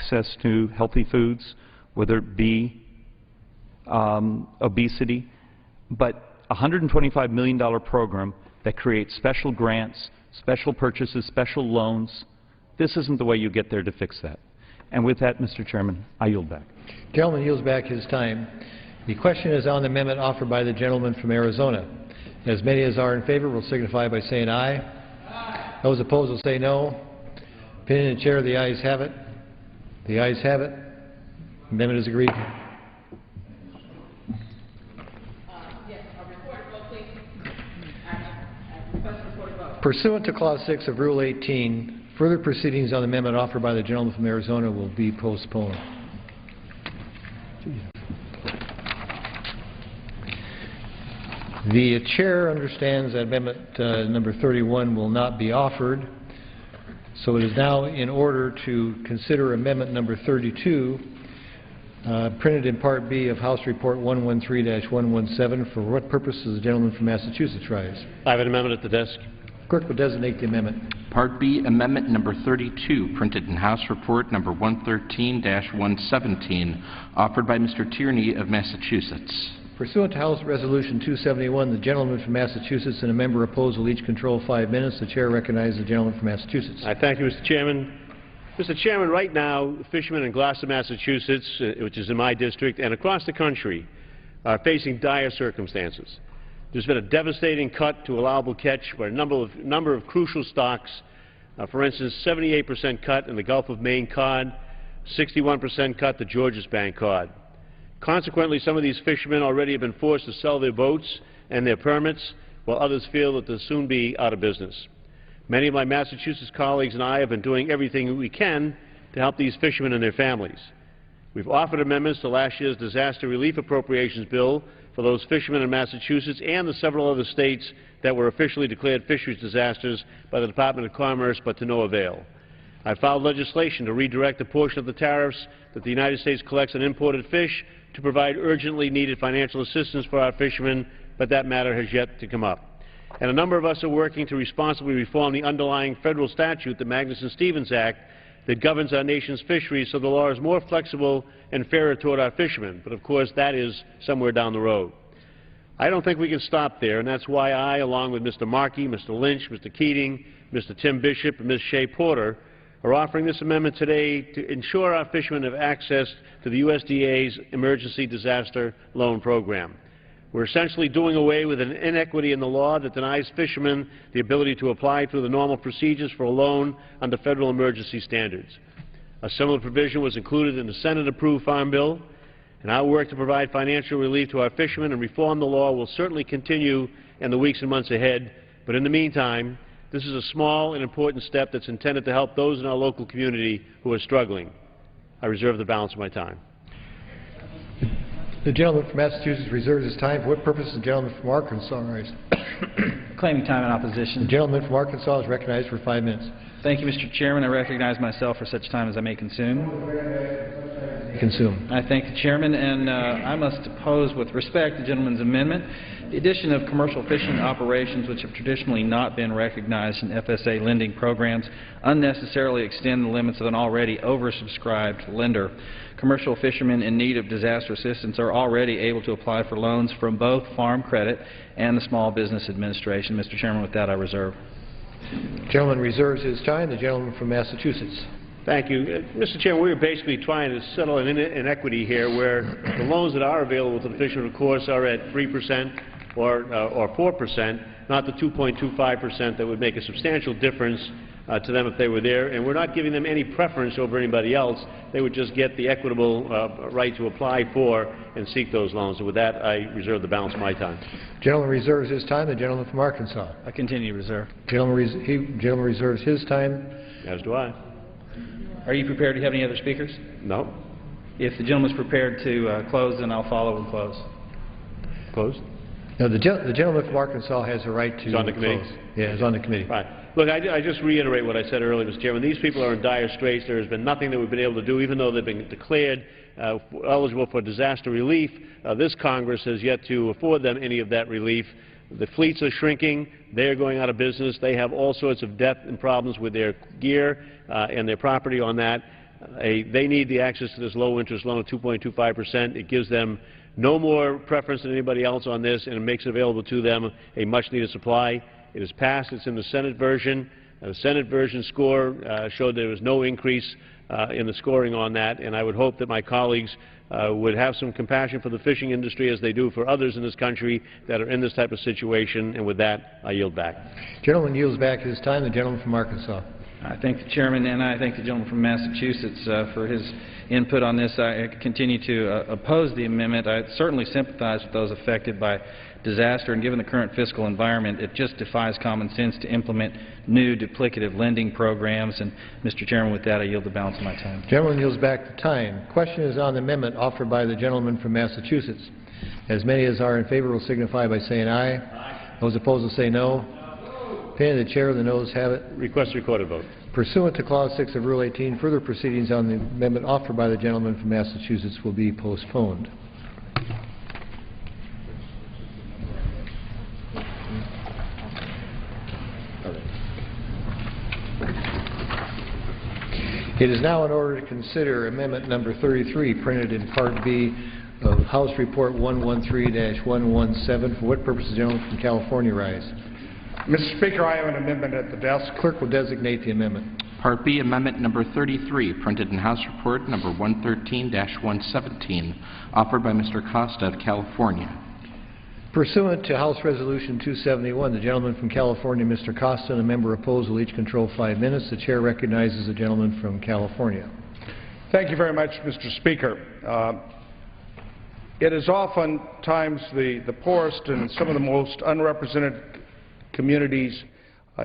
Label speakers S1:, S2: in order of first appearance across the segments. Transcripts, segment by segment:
S1: access to healthy foods, whether it be obesity, but a $125 million program that creates special grants, special purchases, special loans. This isn't the way you get there to fix that. And with that, Mr. Chairman, I yield back.
S2: The gentleman yields back his time. The question is on the amendment offered by the gentleman from Arizona. As many as are in favor will signify by saying aye. Aye. Those opposed will say no. Opinion of the chair, the ayes have it. The ayes have it. Amendment is agreed. Pursuant to Clause 6 of Rule 18, further proceedings on the amendment offered by the gentleman from Arizona will be postponed. The chair understands that amendment number 31 will not be offered, so it is now in order to consider amendment number 32, printed in Part B of House Report 113-117. For what purpose does the gentleman from Massachusetts rise?
S3: I have an amendment at the desk.
S2: Clerk will designate the amendment.
S4: Part B, Amendment number 32, printed in House Report number 113-117, offered by Mr. Tierney of Massachusetts.
S2: Pursuant to House Resolution 271, the gentleman from Massachusetts and a member opposed will each control 5 minutes. The chair recognizes the gentleman from Massachusetts.
S3: I thank you, Mr. Chairman. Mr. Chairman, right now, fishermen in Gloucester, Massachusetts, which is in my district, and across the country, are facing dire circumstances. There's been a devastating cut to allowable catch for a number of crucial stocks. For instance, 78% cut in the Gulf of Maine cod, 61% cut the Georges Bank cod. Consequently, some of these fishermen already have been forced to sell their boats and their permits, while others feel that they'll soon be out of business. Many of my Massachusetts colleagues and I have been doing everything we can to help these fishermen and their families. We've offered amendments to last year's disaster relief appropriations bill for those fishermen in Massachusetts and the several other states that were officially declared fisheries disasters by the Department of Commerce, but to no avail. I filed legislation to redirect a portion of the tariffs that the United States collects on imported fish to provide urgently needed financial assistance for our fishermen, but that matter has yet to come up. And a number of us are working to responsibly reform the underlying federal statute, the Magnuson-Stevens Act, that governs our nation's fisheries so the law is more flexible and fairer toward our fishermen. But of course, that is somewhere down the road. I don't think we can stop there, and that's why I, along with Mr. Markey, Mr. Lynch, Mr. Keating, Mr. Tim Bishop, and Ms. Shea Porter, are offering this amendment today to ensure our fishermen have access to the USDA's Emergency Disaster Loan Program. We're essentially doing away with an inequity in the law that denies fishermen the ability to apply through the normal procedures for a loan under federal emergency standards. A similar provision was included in the Senate-approved Farm Bill, and our work to provide financial relief to our fishermen and reform the law will certainly continue in the weeks and months ahead. But in the meantime, this is a small and important step that's intended to help those in our local community who are struggling. I reserve the balance of my time.
S2: The gentleman from Massachusetts reserves his time. For what purpose does the gentleman from Arkansas rise?
S5: Claiming time in opposition.
S2: The gentleman from Arkansas is recognized for 5 minutes.
S5: Thank you, Mr. Chairman. I recognize myself for such time as I may consume. I thank the Chairman, and I must oppose with respect the gentleman's amendment. The addition of commercial fishing operations, which have traditionally not been recognized in FSA lending programs, unnecessarily extend the limits of an already oversubscribed lender. Commercial fishermen in need of disaster assistance are already able to apply for loans from both Farm Credit and the Small Business Administration. Mr. Chairman, with that I reserve.
S2: The gentleman reserves his time. The gentleman from Massachusetts.
S3: Thank you. Mr. Chairman, we're basically trying to settle an inequity here where the loans that are available to the fishermen, of course, are at 3% or 4%, not the 2.25% that would make a substantial difference to them if they were there. And we're not giving them any preference over anybody else. They would just get the equitable right to apply for and seek those loans. And with that, I reserve the balance of my time.
S2: The gentleman reserves his time. The gentleman from Arkansas.
S5: I continue to reserve.
S2: The gentleman reserves his time.
S3: As do I.
S5: Are you prepared to have any other speakers?
S3: No.
S5: If the gentleman is prepared to close, then I'll follow and close.
S3: Closed?
S2: No, the gentleman from Arkansas has a right to
S3: He's on the committee?
S2: close. Yeah, he's on the committee.
S3: Right. Look, I just reiterate what I said earlier, Mr. Chairman. These people are in dire straits. There has been nothing that we've been able to do, even though they've been declared eligible for disaster relief. This Congress has yet to afford them any of that relief. The fleets are shrinking. They are going out of business. They have all sorts of debt and problems with their gear and their property on that. They need the access to this low-interest loan of 2.25%. It gives them no more preference than anybody else on this, and it makes available to them a much-needed supply. It is passed. It's in the Senate version. The Senate version score showed there was no increase in the scoring on that, and I would hope that my colleagues would have some compassion for the fishing industry as they do for others in this country that are in this type of situation. And with that, I yield back.
S2: Gentleman yields back his time. The gentleman from Arkansas.
S5: I thank the chairman, and I thank the gentleman from Massachusetts for his input on this. I continue to oppose the amendment. I certainly sympathize with those affected by disaster, and given the current fiscal environment, it just defies common sense to implement new duplicative lending programs. And, Mr. Chairman, with that, I yield the balance of my time.
S2: Gentleman yields back the time. Question is on the amendment offered by the gentleman from Massachusetts. As many as are in favor will signify by saying aye. Aye. Those opposed will say no. Opinion of the chair, the noes have it.
S3: Request recorded vote. Pursuant
S2: to Clause 6 of Rule 18, further proceedings on the amendment offered by the gentleman from Massachusetts will be postponed. It is now in order to consider amendment number 33, printed in Part B of House Report 113-117. For what purpose does the gentleman from California rise?
S6: Mr. Speaker, I have an amendment at the desk.
S2: Clerk will designate the amendment.
S4: Part B, Amendment number 33, printed in House Report number 113-117, offered by Mr. Costa of California.
S2: Pursuant to House Resolution 271, the gentleman from California, Mr. Costa, and a member opposed will each control 5 minutes. The chair recognizes the gentleman from California.
S6: Thank you very much, Mr. Speaker. It is oftentimes the poorest and some of the most unrepresented communities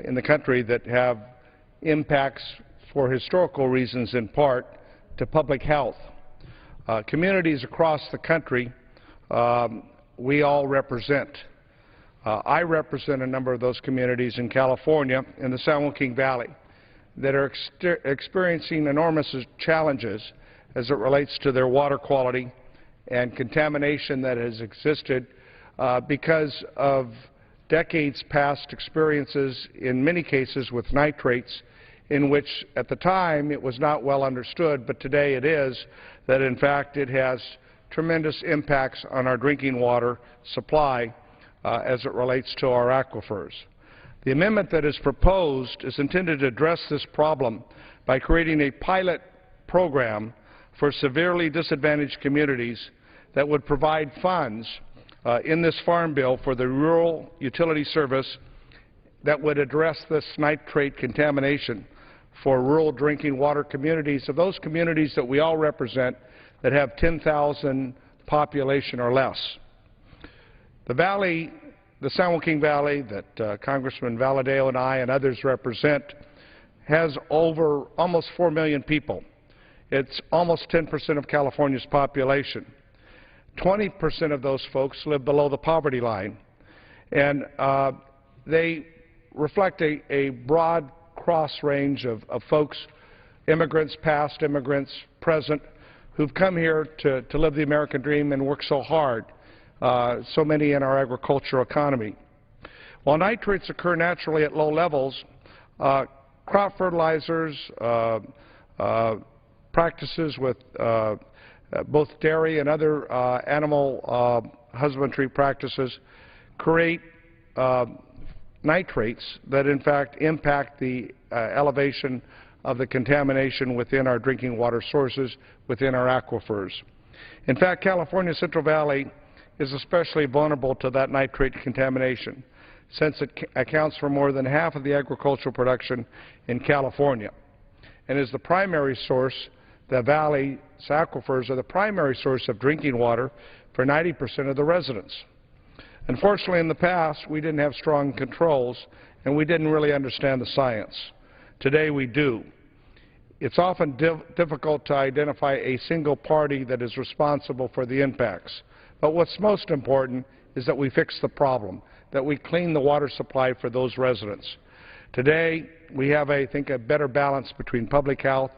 S6: in the country that have impacts for historical reasons, in part to public health. Communities across the country we all represent. I represent a number of those communities in California in the San Joaquin Valley that are experiencing enormous challenges as it relates to their water quality and contamination that has existed because of decades past experiences, in many cases with nitrates, in which at the time it was not well understood, but today it is, that in fact it has tremendous impacts on our drinking water supply as it relates to our aquifers. The amendment that is proposed is intended to address this problem by creating a pilot program for severely disadvantaged communities that would provide funds in this farm bill for the rural utility service that would address this nitrate contamination for rural drinking water communities, of those communities that we all represent that have 10,000 population or less. The valley, the San Joaquin Valley that Congressman Valadao and I and others represent, has over almost 4 million people. It's almost 10% of California's population. 20% of those folks live below the poverty line, and they reflect a broad cross range of folks, immigrants past, immigrants present, who've come here to live the American dream and work so hard, so many in our agricultural economy. While nitrates occur naturally at low levels, crop fertilizers, practices with both dairy and other animal husbandry practices create nitrates that in fact impact the elevation of the contamination within our drinking water sources, within our aquifers. In fact, California's Central Valley is especially vulnerable to that nitrate contamination, since it accounts for more than half of the agricultural production in California, and is the primary source. The valley's aquifers are the primary source of drinking water for 90% of the residents. Unfortunately, in the past, we didn't have strong controls, and we didn't really understand the science. Today, we do. It's often difficult to identify a single party that is responsible for the impacts. But what's most important is that we fix the problem, that we clean the water supply for those residents. Today, we have, I think, a better balance between public health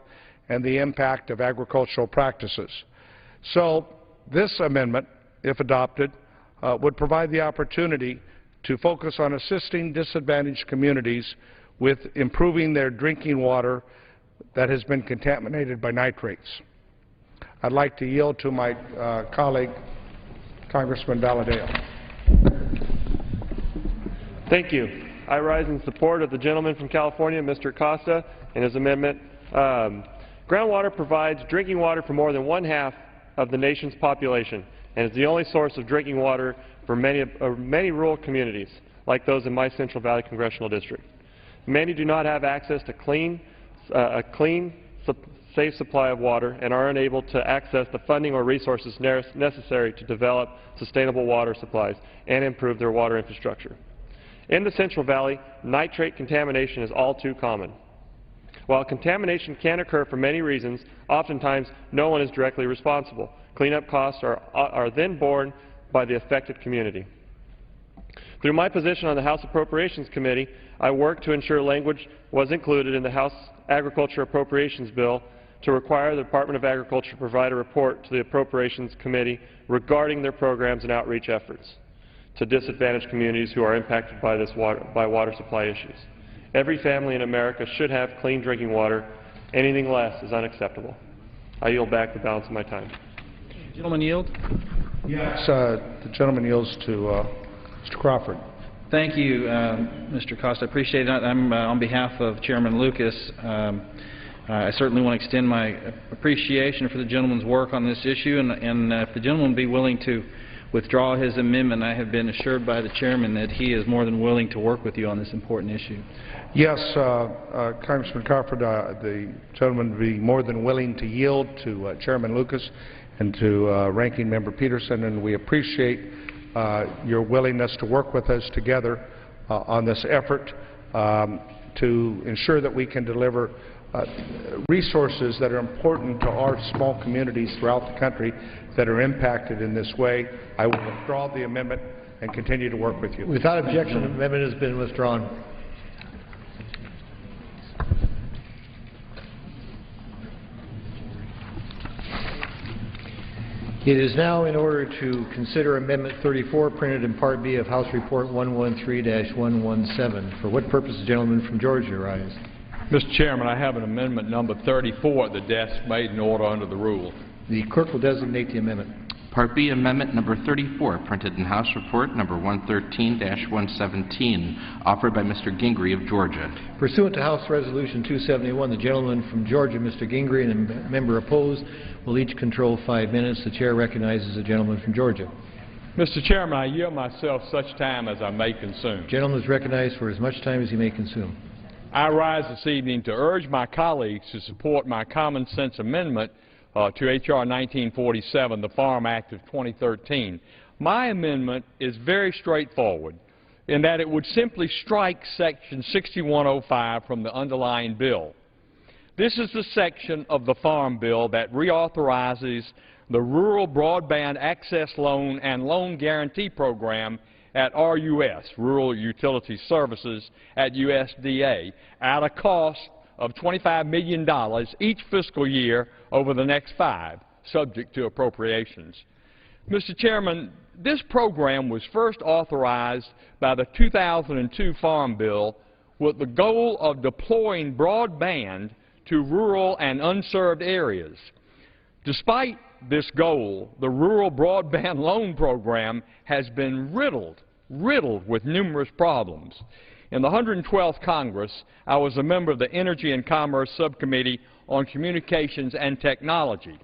S6: and the impact of agricultural practices. So this amendment, if adopted, would provide the opportunity to focus on assisting disadvantaged communities with improving their drinking water that has been contaminated by nitrates. I'd like to yield to my colleague, Congressman Valadao.
S7: Thank you. I rise in support of the gentleman from California, Mr. Costa, and his amendment. Groundwater provides drinking water for more than one-half of the nation's population, and is the only source of drinking water for many rural communities, like those in my Central Valley Congressional District. Many do not have access to a clean, safe supply of water and are unable to access the funding or resources necessary to develop sustainable water supplies and improve their water infrastructure. In the Central Valley, nitrate contamination is all too common. While contamination can occur for many reasons, oftentimes no one is directly responsible. Cleanup costs are then borne by the affected community. Through my position on the House Appropriations Committee, I worked to ensure language was included in the House Agriculture Appropriations Bill to require the Department of Agriculture to provide a report to the Appropriations Committee regarding their programs and outreach efforts to disadvantaged communities who are impacted by water supply issues. Every family in America should have clean drinking water. Anything less is unacceptable. I yield back the balance of my time.
S5: Gentleman yield?
S6: Yes. The gentleman yields to Mr. Crawford.
S5: Thank you, Mr. Costa. I appreciate it. I'm on behalf of Chairman Lucas. I certainly want to extend my appreciation for the gentleman's work on this issue, and if the gentleman would be willing to withdraw his amendment, I have been assured by the chairman that he is more than willing to work with you on this important issue.
S6: Yes, Congressman Crawford, the gentleman would be more than willing to yield to Chairman Lucas and to Ranking Member Peterson, and we appreciate your willingness to work with us together on this effort to ensure that we can deliver resources that are important to our small communities throughout the country that are impacted in this way. I will withdraw the amendment and continue to work with you.
S2: Without objection, the amendment has been withdrawn. It is now in order to consider Amendment 34, printed in Part B of House Report 113-117. For what purpose the gentleman from Georgia rise?
S8: Mr. Chairman, I have an amendment number 34 at the desk made in order under the rule.
S2: The clerk will designate the amendment.
S4: Part B, amendment number 34, printed in House Report number 113-117, offered by Mr. Gingrey of Georgia.
S2: Pursuant to House Resolution 271, the gentleman from Georgia, Mr. Gingrey, and a member opposed will each control 5 minutes. The chair recognizes the gentleman from Georgia.
S8: Mr. Chairman, I yield myself such time as I may consume.
S2: The gentleman is recognized for as much time as he may consume.
S8: I rise this evening to urge my colleagues to support my common sense amendment to H.R. 1947, the Farm Act of 2013. My amendment is very straightforward in that it would simply strike Section 6105 from the underlying bill. This is the section of the Farm Bill that reauthorizes the Rural Broadband Access Loan and Loan Guarantee Program at RUS, Rural Utility Services, at USDA, at a cost of $25 million each fiscal year over the next 5, subject to appropriations. Mr. Chairman, this program was first authorized by the 2002 Farm Bill with the goal of deploying broadband to rural and unserved areas. Despite this goal, the Rural Broadband Loan Program has been riddled with numerous problems. In the 112th Congress, I was a member of the Energy and Commerce Subcommittee on Communications and Technology.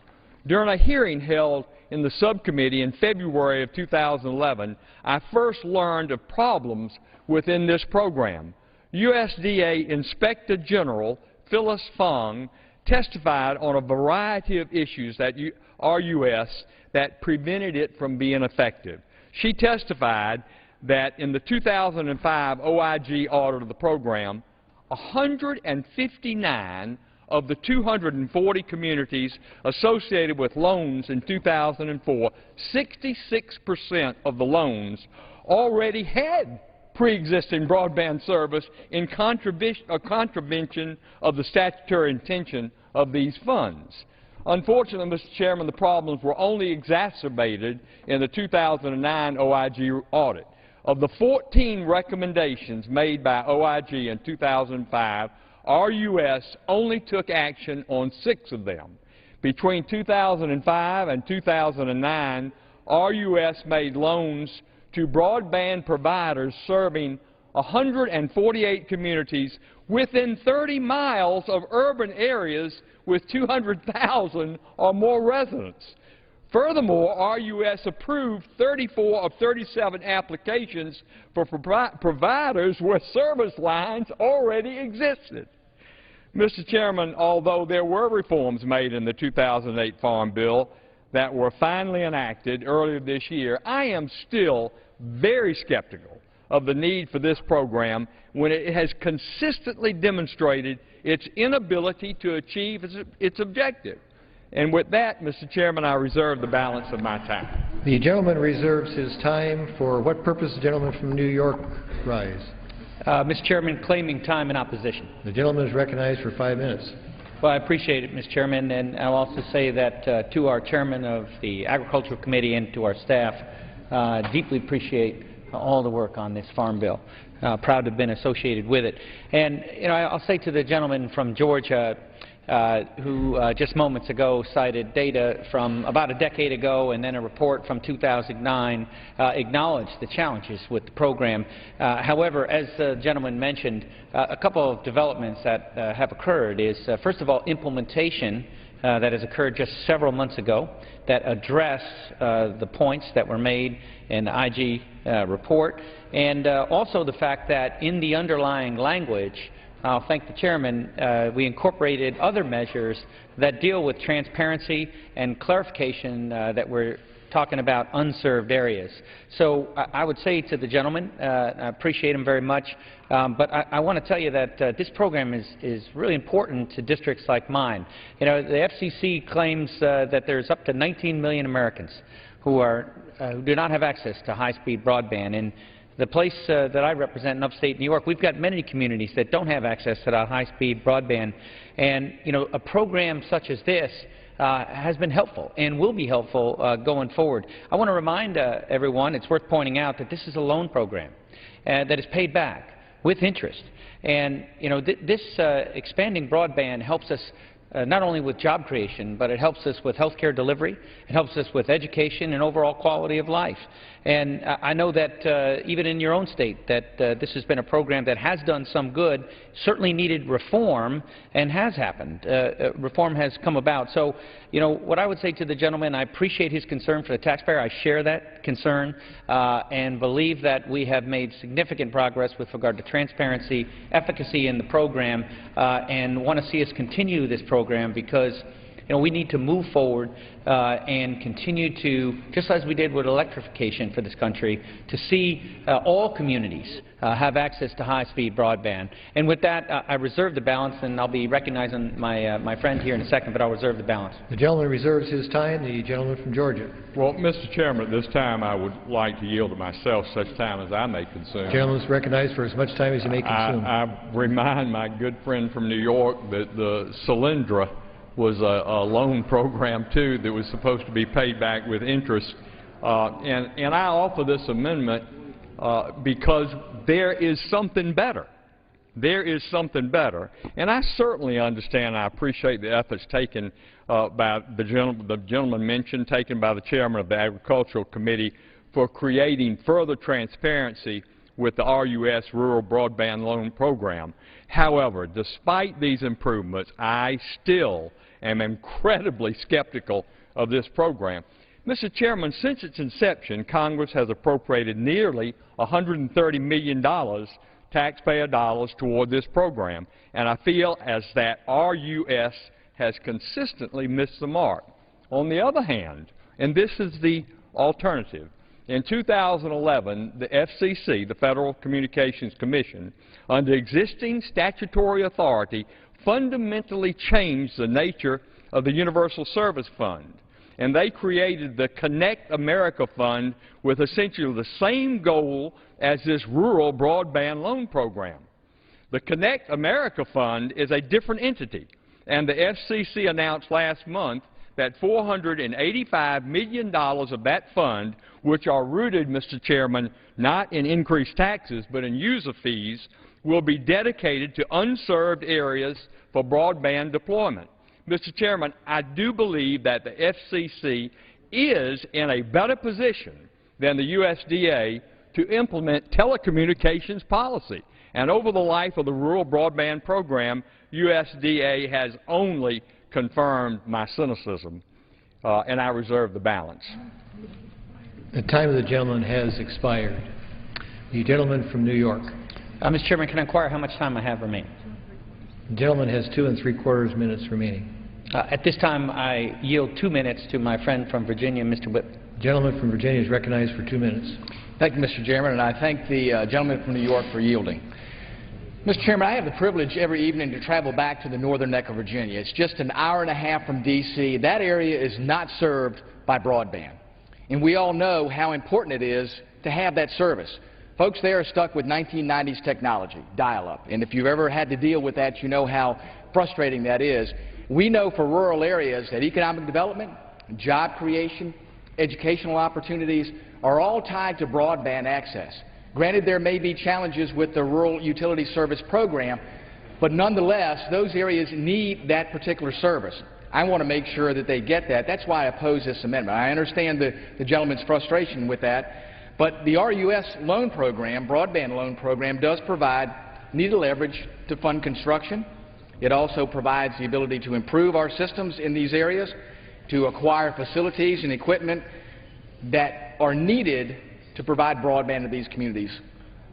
S8: During a hearing held in the subcommittee in February of 2011, I first learned of problems within this program. USDA Inspector General Phyllis Fong testified on a variety of issues at RUS that prevented it from being effective. She testified that in the 2005 OIG audit of the program, 159 of the 240 communities associated with loans in 2004, 66% of the loans already had pre-existing broadband service in contravention of the statutory intention of these funds. Unfortunately, Mr. Chairman, the problems were only exacerbated in the 2009 OIG audit. Of the 14 recommendations made by OIG in 2005, RUS only took action on 6 of them. Between 2005 and 2009, RUS made loans to broadband providers serving 148 communities within 30 miles of urban areas with 200,000 or more residents. Furthermore, RUS approved 34 of 37 applications for providers where service lines already existed. Mr. Chairman, although there were reforms made in the 2008 Farm Bill that were finally enacted earlier this year, I am still very skeptical of the need for this program when it has consistently demonstrated its inability to achieve its objective. And with that, Mr. Chairman, I reserve the balance of my time.
S2: The gentleman reserves his time. For what purpose the gentleman from New York rise?
S9: Mr. Chairman, claiming time in opposition.
S2: The gentleman is recognized for 5 minutes.
S9: Well, I appreciate it, Mr. Chairman, and I'll also say that to our chairman of the Agricultural Committee and to our staff, deeply appreciate all the work on this Farm Bill. Proud to have been associated with it. And, you know, I'll say to the gentleman from Georgia who just moments ago cited data from about a decade ago and then a report from 2009 acknowledged the challenges with the program. However, as the gentleman mentioned, a couple of developments that have occurred is, first of all, implementation that has occurred just several months ago that address the points that were made in the IG report, and also the fact that in the underlying language, I'll thank the chairman, we incorporated other measures that deal with transparency and clarification that we're talking about unserved areas. So I would say to the gentleman, I appreciate him very much, but I want to tell you that this program is really important to districts like mine. You know, the FCC claims that there's up to 19 million Americans who do not have access to high-speed broadband. And the place that I represent in upstate New York, we've got many communities that don't have access to that high-speed broadband. And, you know, a program such as this has been helpful and will be helpful going forward. I want to remind everyone, it's worth pointing out that this is a loan program that is paid back with interest. And, you know, this expanding broadband helps us not only with job creation, but it helps us with health care delivery, it helps us with education and overall quality of life. And I know that even in your own state that this has been a program that has done some good, certainly needed reform, and has happened. Reform has come about. So, you know, what I would say to the gentleman, I appreciate his concern for the taxpayer. I share that concern and believe that we have made significant progress with regard to transparency, efficacy in the program, and want to see us continue this program because, you know, we need to move forward and continue to, just as we did with electrification for this country, to see all communities have access to high-speed broadband. And with that, I reserve the balance, and I'll be recognizing my friend here in a second, but I'll reserve the balance.
S2: The gentleman reserves his time. The gentleman from Georgia.
S8: Well, Mr. Chairman, at this time I would like to yield to myself such time as I may consume.
S2: The gentleman is recognized for as much time as you may consume.
S8: I remind my good friend from New York that the Solyndra was a loan program, too, that was supposed to be paid back with interest. And I offer this amendment because there is something better. There is something better. And I certainly understand, I appreciate the efforts taken by the gentleman mentioned, taken by the chairman of the Agricultural Committee for creating further transparency with the RUS Rural Broadband Loan Program. However, despite these improvements, I still am incredibly skeptical of this program. Mr. Chairman, since its inception, Congress has appropriated nearly $130 million taxpayer dollars toward this program, and I feel as that RUS has consistently missed the mark. On the other hand, and this is the alternative, in 2011, the FCC, the Federal Communications Commission, under existing statutory authority, fundamentally changed the nature of the Universal Service Fund. And they created the Connect America Fund with essentially the same goal as this rural broadband loan program. The Connect America Fund is a different entity, and the FCC announced last month that $485 million of that fund, which are rooted, Mr. Chairman, not in increased taxes but in user fees, will be dedicated to unserved areas for broadband deployment. Mr. Chairman, I do believe that the FCC is in a better position than the USDA to implement telecommunications policy. And over the life of the rural broadband program, USDA has only confirmed my cynicism, and I reserve the balance.
S2: The time of the gentleman has expired. The gentleman from New York.
S9: Mr. Chairman, can I inquire how much time I have remaining?
S2: The gentleman has 2 3/4 minutes remaining.
S9: At this time, I yield 2 minutes to my friend from Virginia, Mr. Whip.
S2: The gentleman from Virginia is recognized for 2 minutes.
S10: Thank you, Mr. Chairman, and I thank the gentleman from New York for yielding. Mr. Chairman, I have the privilege every evening to travel back to the northern neck of Virginia. It's just an hour and a half from D.C. That area is not served by broadband. And we all know how important it is to have that service. Folks there are stuck with 1990s technology, dial-up. And if you've ever had to deal with that, you know how frustrating that is. We know for rural areas that economic development, job creation, educational opportunities are all tied to broadband access. Granted, there may be challenges with the Rural Utility Service Program, but nonetheless, those areas need that particular service. I want to make sure that they get that. That's why I oppose this amendment. I understand the gentleman's frustration with that, but the RUS loan program, broadband loan program, does provide needed leverage to fund construction. It also provides the ability to improve our systems in these areas, to acquire facilities and equipment that are needed to provide broadband to these communities.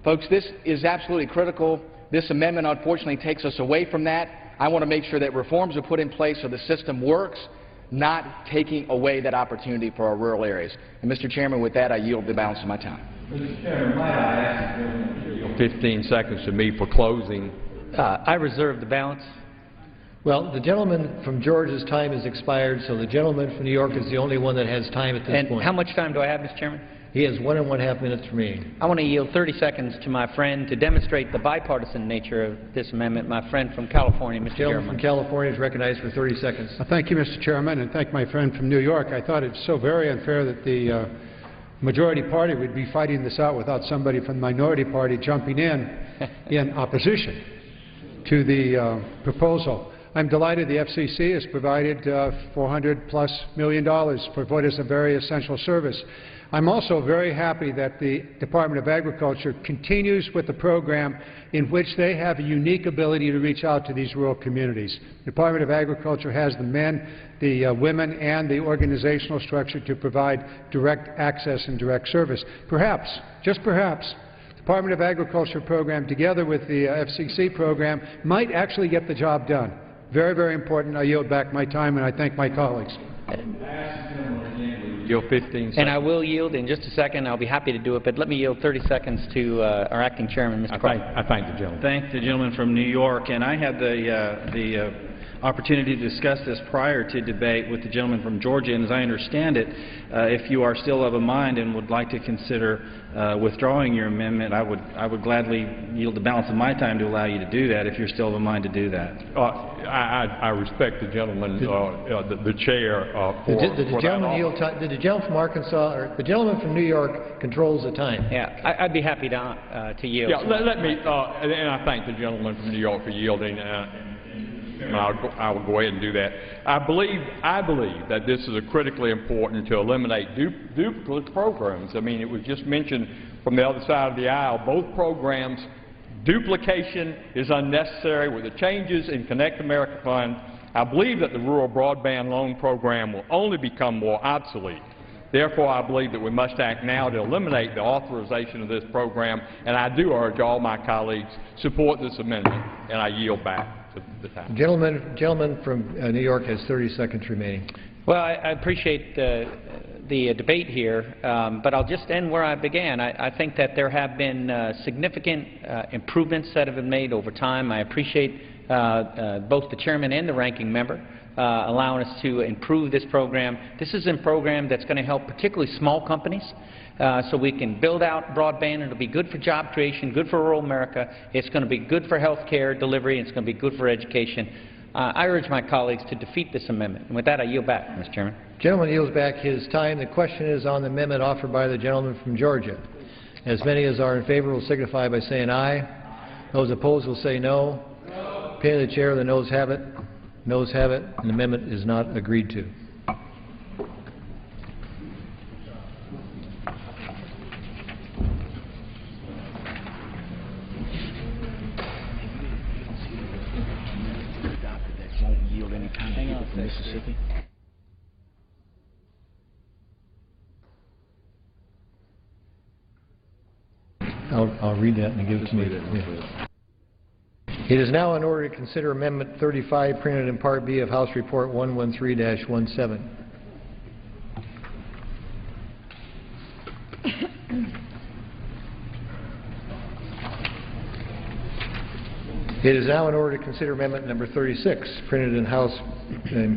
S10: Folks, this is absolutely critical. This amendment unfortunately takes us away from that. I want to make sure that reforms are put in place so the system works, not taking away that opportunity for our rural areas. And Mr. Chairman, with that, I yield the balance of my time.
S8: Mr. Chairman, might I ask 15 seconds to me for closing?
S9: I reserve the balance.
S2: Well, the gentleman from Georgia's time has expired, so the gentleman from New York is the only one that has time at this point.
S9: And how much time do I have, Mr. Chairman?
S2: He has 1 1/2 minutes remaining.
S9: I want to yield 30 seconds to my friend to demonstrate the bipartisan nature of this amendment, my friend from California, Mr.
S2: The gentleman
S9: Chairman.
S2: from California is recognized for 30 seconds.
S11: Thank you, Mr. Chairman, and thank my friend from New York. I thought it's so very unfair that the majority party would be fighting this out without somebody from the minority party jumping in opposition to the proposal. I'm delighted the FCC has provided $400+ million for what is a very essential service. I'm also very happy that the Department of Agriculture continues with the program in which they have a unique ability to reach out to these rural communities. The Department of Agriculture has the men, the women, and the organizational structure to provide direct access and direct service. Perhaps, just perhaps, the Department of Agriculture program together with the FCC program might actually get the job done. Very, very important. I yield back my time, and I thank my colleagues.
S8: Yield 15 seconds.
S9: And I will yield in just a second. I'll be happy to do it, but let me yield 30 seconds to our acting chairman, Mr. Crawford.
S8: I thank the gentleman.
S5: Thank the gentleman from New York. And I had the opportunity to discuss this prior to debate with the gentleman from Georgia. And as I understand it, if you are still of a mind and would like to consider withdrawing your amendment, I would gladly yield the balance of my time to allow you to do that if you're still of a mind to do that.
S8: I respect the gentleman, the chair,
S2: Did the gentleman from Arkansas, or the gentleman from New York controls the time?
S9: Yeah, I'd be happy to yield.
S8: Yeah, let me, and I thank the gentleman from New York for yielding. I will go ahead and do that. I believe that this is critically important to eliminate duplicate programs. I mean, it was just mentioned from the other side of the aisle, both programs, duplication is unnecessary. With the changes in Connect America Fund, I believe that the Rural Broadband Loan Program will only become more obsolete. Therefore, I believe that we must act now to eliminate the authorization of this program, and I do urge all my colleagues support this amendment, and I yield back. The
S2: gentleman from New York has 30 seconds remaining.
S9: Well, I appreciate the debate here, but I'll just end where I began. I think that there have been significant improvements that have been made over time. I appreciate both the chairman and the ranking member allowing us to improve this program. This is a program that's going to help particularly small companies. So we can build out broadband. It'll be good for job creation, good for rural America. It's going to be good for health care delivery. It's going to be good for education. I urge my colleagues to defeat this amendment. And with that, I yield back, Mr. Chairman.
S2: Gentleman yields back his time. The question is on the amendment offered by the gentleman from Georgia. As many as are in favor will signify by saying aye. Those opposed will say no. No. Opinion of the chair, the noes have it. Noes have it, and the amendment is not agreed to.
S10: Mississippi.
S2: I'll read that and give it to me. Yeah. It is now in order to consider Amendment 35 printed in Part B of House Report 113-17. It is now in order to consider Amendment number 36 printed in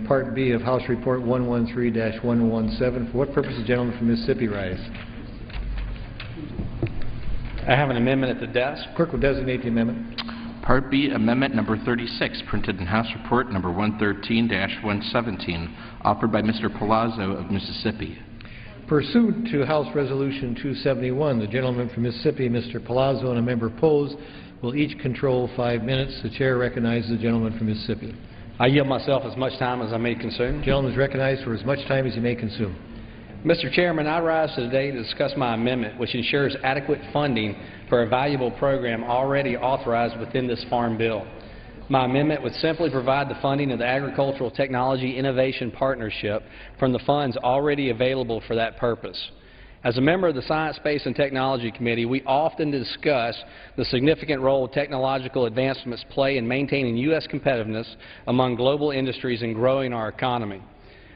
S2: Part B of House Report 113-117. For what purpose the gentleman from Mississippi rise?
S9: I have an amendment at the desk.
S2: Clerk will designate the amendment.
S4: Part B, Amendment Number 36, printed in House Report Number 113-117, offered by Mr. Palazzo of Mississippi.
S2: Pursuant to House Resolution 271, the gentleman from Mississippi, Mr. Palazzo, and a member opposed will each control 5 minutes. The chair recognizes the gentleman from Mississippi.
S12: I yield myself as much time as I may consume.
S2: The gentleman is recognized for as much time as he may consume.
S12: Mr. Chairman, I rise today to discuss my amendment, which ensures adequate funding for a valuable program already authorized within this Farm Bill. My amendment would simply provide the funding of the Agricultural Technology Innovation Partnership from the funds already available for that purpose. As a member of the Science, Space, and Technology Committee, we often discuss the significant role technological advancements play in maintaining U.S. competitiveness among global industries and growing our economy.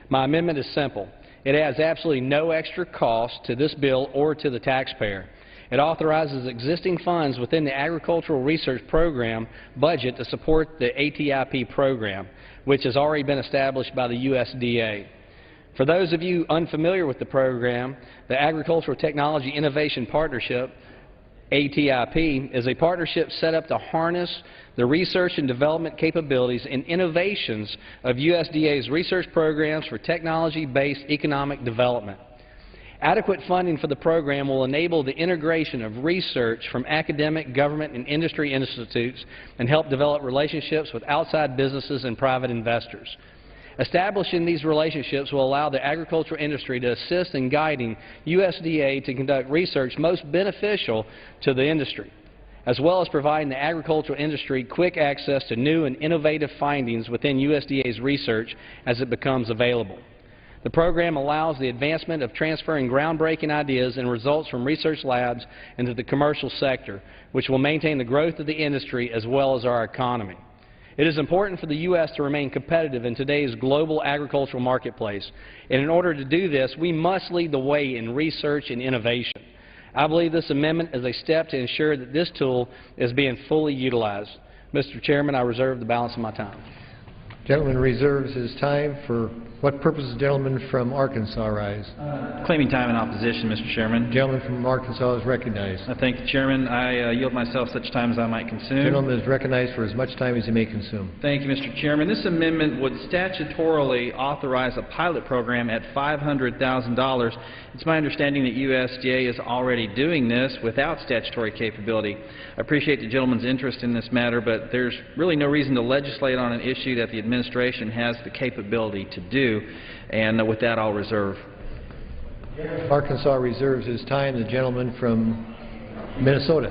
S12: My amendment is simple. It adds absolutely no extra cost to this bill or to the taxpayer. It authorizes existing funds within the Agricultural Research Program budget to support the ATIP program, which has already been established by the USDA. For those of you unfamiliar with the program, the Agricultural Technology Innovation Partnership, ATIP, is a partnership set up to harness the research and development capabilities and innovations of USDA's research programs for technology-based economic development. Adequate funding for the program will enable the integration of research from academic, government, and industry institutes and help develop relationships with outside businesses and private investors. Establishing these relationships will allow the agricultural industry to assist in guiding USDA to conduct research most beneficial to the industry, as well as providing the agricultural industry quick access to new and innovative findings within USDA's research as it becomes available. The program allows the advancement of transferring groundbreaking ideas and results from research labs into the commercial sector, which will maintain the growth of the industry as well as our economy. It is important for the U.S. to remain competitive in today's global agricultural marketplace, and in order to do this, we must lead the way in research and innovation. I believe this amendment is a step to ensure that this tool is being fully utilized. Mr. Chairman, I reserve the balance of my time.
S2: Gentleman reserves his time. For what purpose does the gentleman from Arkansas rise?
S5: Claiming time in opposition, Mr. Chairman.
S2: Gentleman from Arkansas is recognized.
S5: I thank the Chairman. I yield myself such time as I might consume.
S2: Gentleman is recognized for as much time as he may consume.
S5: Thank you, Mr. Chairman. This amendment would statutorily authorize a pilot program at $500,000. It's my understanding that USDA is already doing this without statutory capability. I appreciate the gentleman's interest in this matter, but there's really no reason to legislate on an issue that the administration has the capability to do, and with that I'll reserve.
S2: Arkansas reserves his time. The gentleman from Minnesota.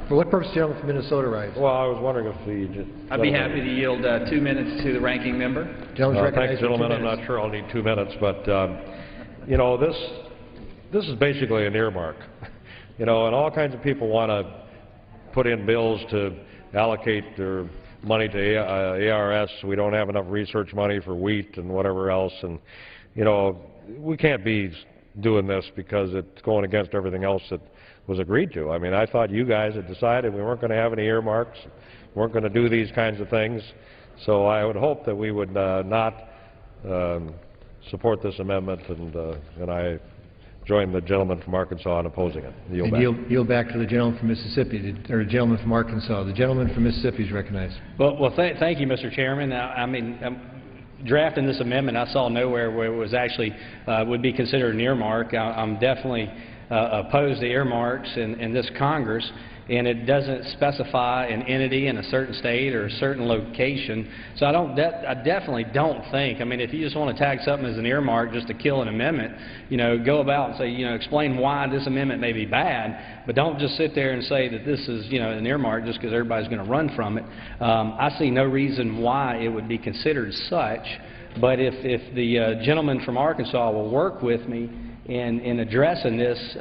S2: For what purpose does the gentleman from Minnesota rise?
S13: Well, I was wondering if the...
S5: I'd be happy to yield 2 minutes to the ranking member.
S13: Thanks, gentlemen. I'm not sure I'll need 2 minutes, but you know, this is basically an earmark. You know, and all kinds of people want to put in bills to allocate their money to ARS. We don't have enough research money for wheat and whatever else, and you know, we can't be doing this because it's going against everything else that was agreed to. I mean, I thought you guys had decided we weren't going to have any earmarks, weren't going to do these kinds of things, so I would hope that we would not support this amendment, and I join the gentleman from Arkansas in opposing it.
S2: And yield back to the gentleman from Mississippi, or the gentleman from Arkansas. The gentleman from Mississippi is recognized.
S12: Well, thank you, Mr. Chairman. I mean, drafting this amendment, I saw nowhere where it was actually would be considered an earmark. I'm definitely opposed to earmarks in this Congress, and it doesn't specify an entity in a certain state or a certain location. So I definitely don't think, I mean, if you just want to tag something as an earmark just to kill an amendment, you know, go about and say, you know, explain why this amendment may be bad, but don't just sit there and say that this is, you know, an earmark just because everybody's going to run from it. I see no reason why it would be considered such, but if the gentleman from Arkansas will work with me in addressing this,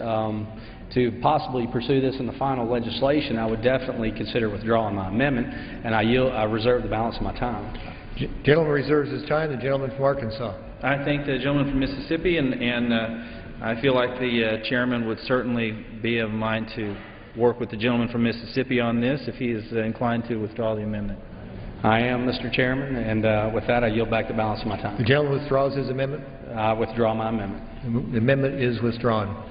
S12: to possibly pursue this in the final legislation, I would definitely consider withdrawing my amendment, and I reserve the balance of my time.
S2: Gentleman reserves his time. The gentleman from Arkansas.
S5: I thank the gentleman from Mississippi, and I feel like the chairman would certainly be of mind to work with the gentleman from Mississippi on this if he is inclined to withdraw the amendment.
S12: I am, Mr. Chairman, and with that I yield back the balance of my time.
S2: The gentleman withdraws his amendment?
S12: I withdraw my amendment.
S2: The amendment is withdrawn.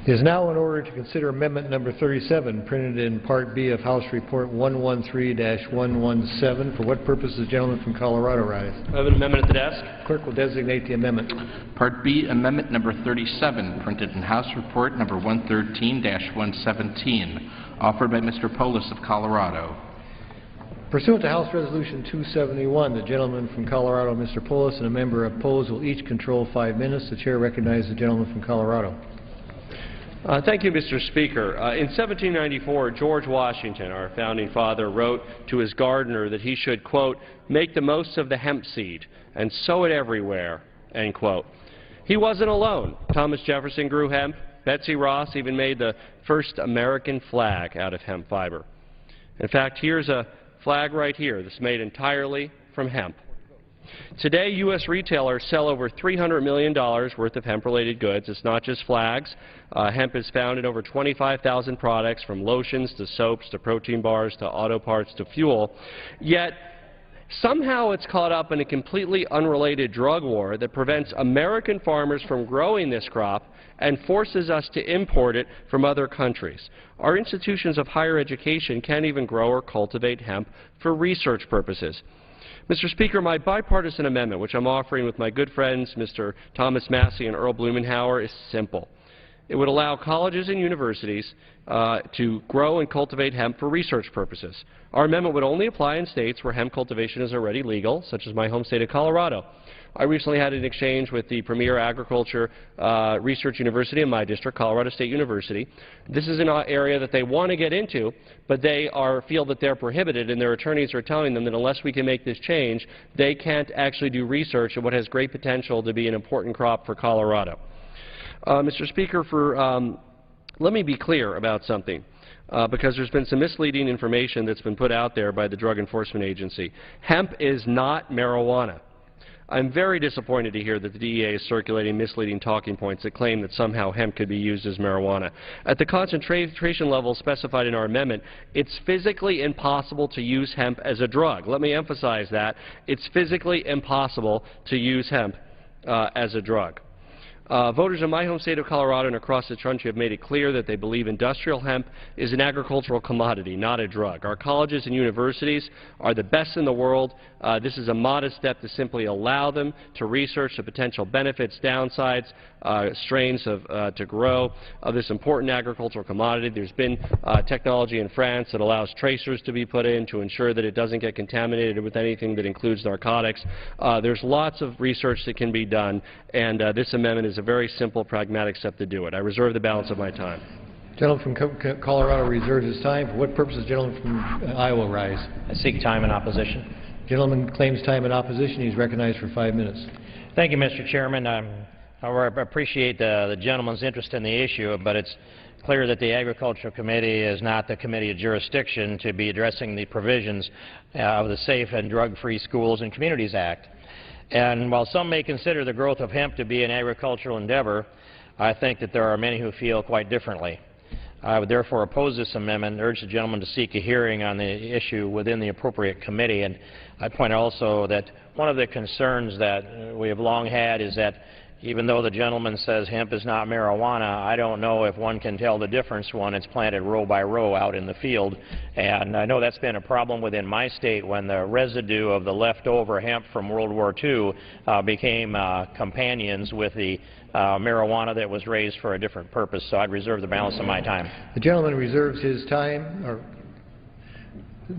S2: It is now in order to consider amendment number 37, printed in Part B of House Report 113-117. For what purpose does the gentleman from Colorado rise?
S14: I have an amendment at the desk.
S2: Clerk will designate the amendment.
S4: Part B, amendment number 37, printed in House Report number 113-117, offered by Mr. Polis of Colorado.
S2: Pursuant to House Resolution 271, the gentleman from Colorado, Mr. Polis, and a member opposed will each control 5 minutes. The chair recognizes the gentleman from Colorado.
S14: Thank you, Mr. Speaker. In 1794, George Washington, our founding father, wrote to his gardener that he should, quote, make the most of the hemp seed and sow it everywhere, end quote. He wasn't alone. Thomas Jefferson grew hemp. Betsy Ross even made the first American flag out of hemp fiber. In fact, here's a flag right here that's made entirely from hemp. Today, U.S. retailers sell over $300 million worth of hemp-related goods. It's not just flags. Hemp is found in over 25,000 products, from lotions to soaps to protein bars to auto parts to fuel. Yet, somehow it's caught up in a completely unrelated drug war that prevents American farmers from growing this crop and forces us to import it from other countries. Our institutions of higher education can't even grow or cultivate hemp for research purposes. Mr. Speaker, my bipartisan amendment, which I'm offering with my good friends Mr. Thomas Massie and Earl Blumenauer, is simple. It would allow colleges and universities to grow and cultivate hemp for research purposes. Our amendment would only apply in states where hemp cultivation is already legal, such as my home state of Colorado. I recently had an exchange with the premier agriculture research university in my district, Colorado State University. This is an area that they want to get into, but they feel that they're prohibited, and their attorneys are telling them that unless we can make this change, they can't actually do research in what has great potential to be an important crop for Colorado. Mr. Speaker, let me be clear about something. Because there's been some misleading information that's been put out there by the Drug Enforcement Agency. Hemp is not marijuana. I'm very disappointed to hear that the DEA is circulating misleading talking points that claim that somehow hemp could be used as marijuana. At the concentration level specified in our amendment, it's physically impossible to use hemp as a drug. Let me emphasize that. It's physically impossible to use hemp as a drug. Voters in my home state of Colorado and across the country have made it clear that they believe industrial hemp is an agricultural commodity, not a drug. Our colleges and universities are the best in the world. This is a modest step to simply allow them to research the potential benefits, downsides, strains to grow of this important agricultural commodity. There's been technology in France that allows tracers to be put in to ensure that it doesn't get contaminated with anything that includes narcotics. There's lots of research that can be done, and this amendment is a very simple, pragmatic step to do it. I reserve the balance of my time.
S2: Gentleman from Colorado reserves his time. For what purpose does the gentleman from Iowa rise?
S15: I seek time in opposition.
S2: Gentleman claims time in opposition. He's recognized for 5 minutes.
S15: Thank you, Mr. Chairman. I appreciate the gentleman's interest in the issue, but it's clear that the Agricultural Committee is not the committee of jurisdiction to be addressing the provisions of the Safe and Drug-Free Schools and Communities Act. And while some may consider the growth of hemp to be an agricultural endeavor, I think that there are many who feel quite differently. I would therefore oppose this amendment and urge the gentleman to seek a hearing on the issue within the appropriate committee. And I point also that one of the concerns that we have long had is that even though the gentleman says hemp is not marijuana, I don't know if one can tell the difference when it's planted row by row out in the field. And I know that's been a problem within my state when the residue of the leftover hemp from World War II became companions with the marijuana that was raised for a different purpose. So I'd reserve the balance of my time.
S2: The gentleman reserves his time. Or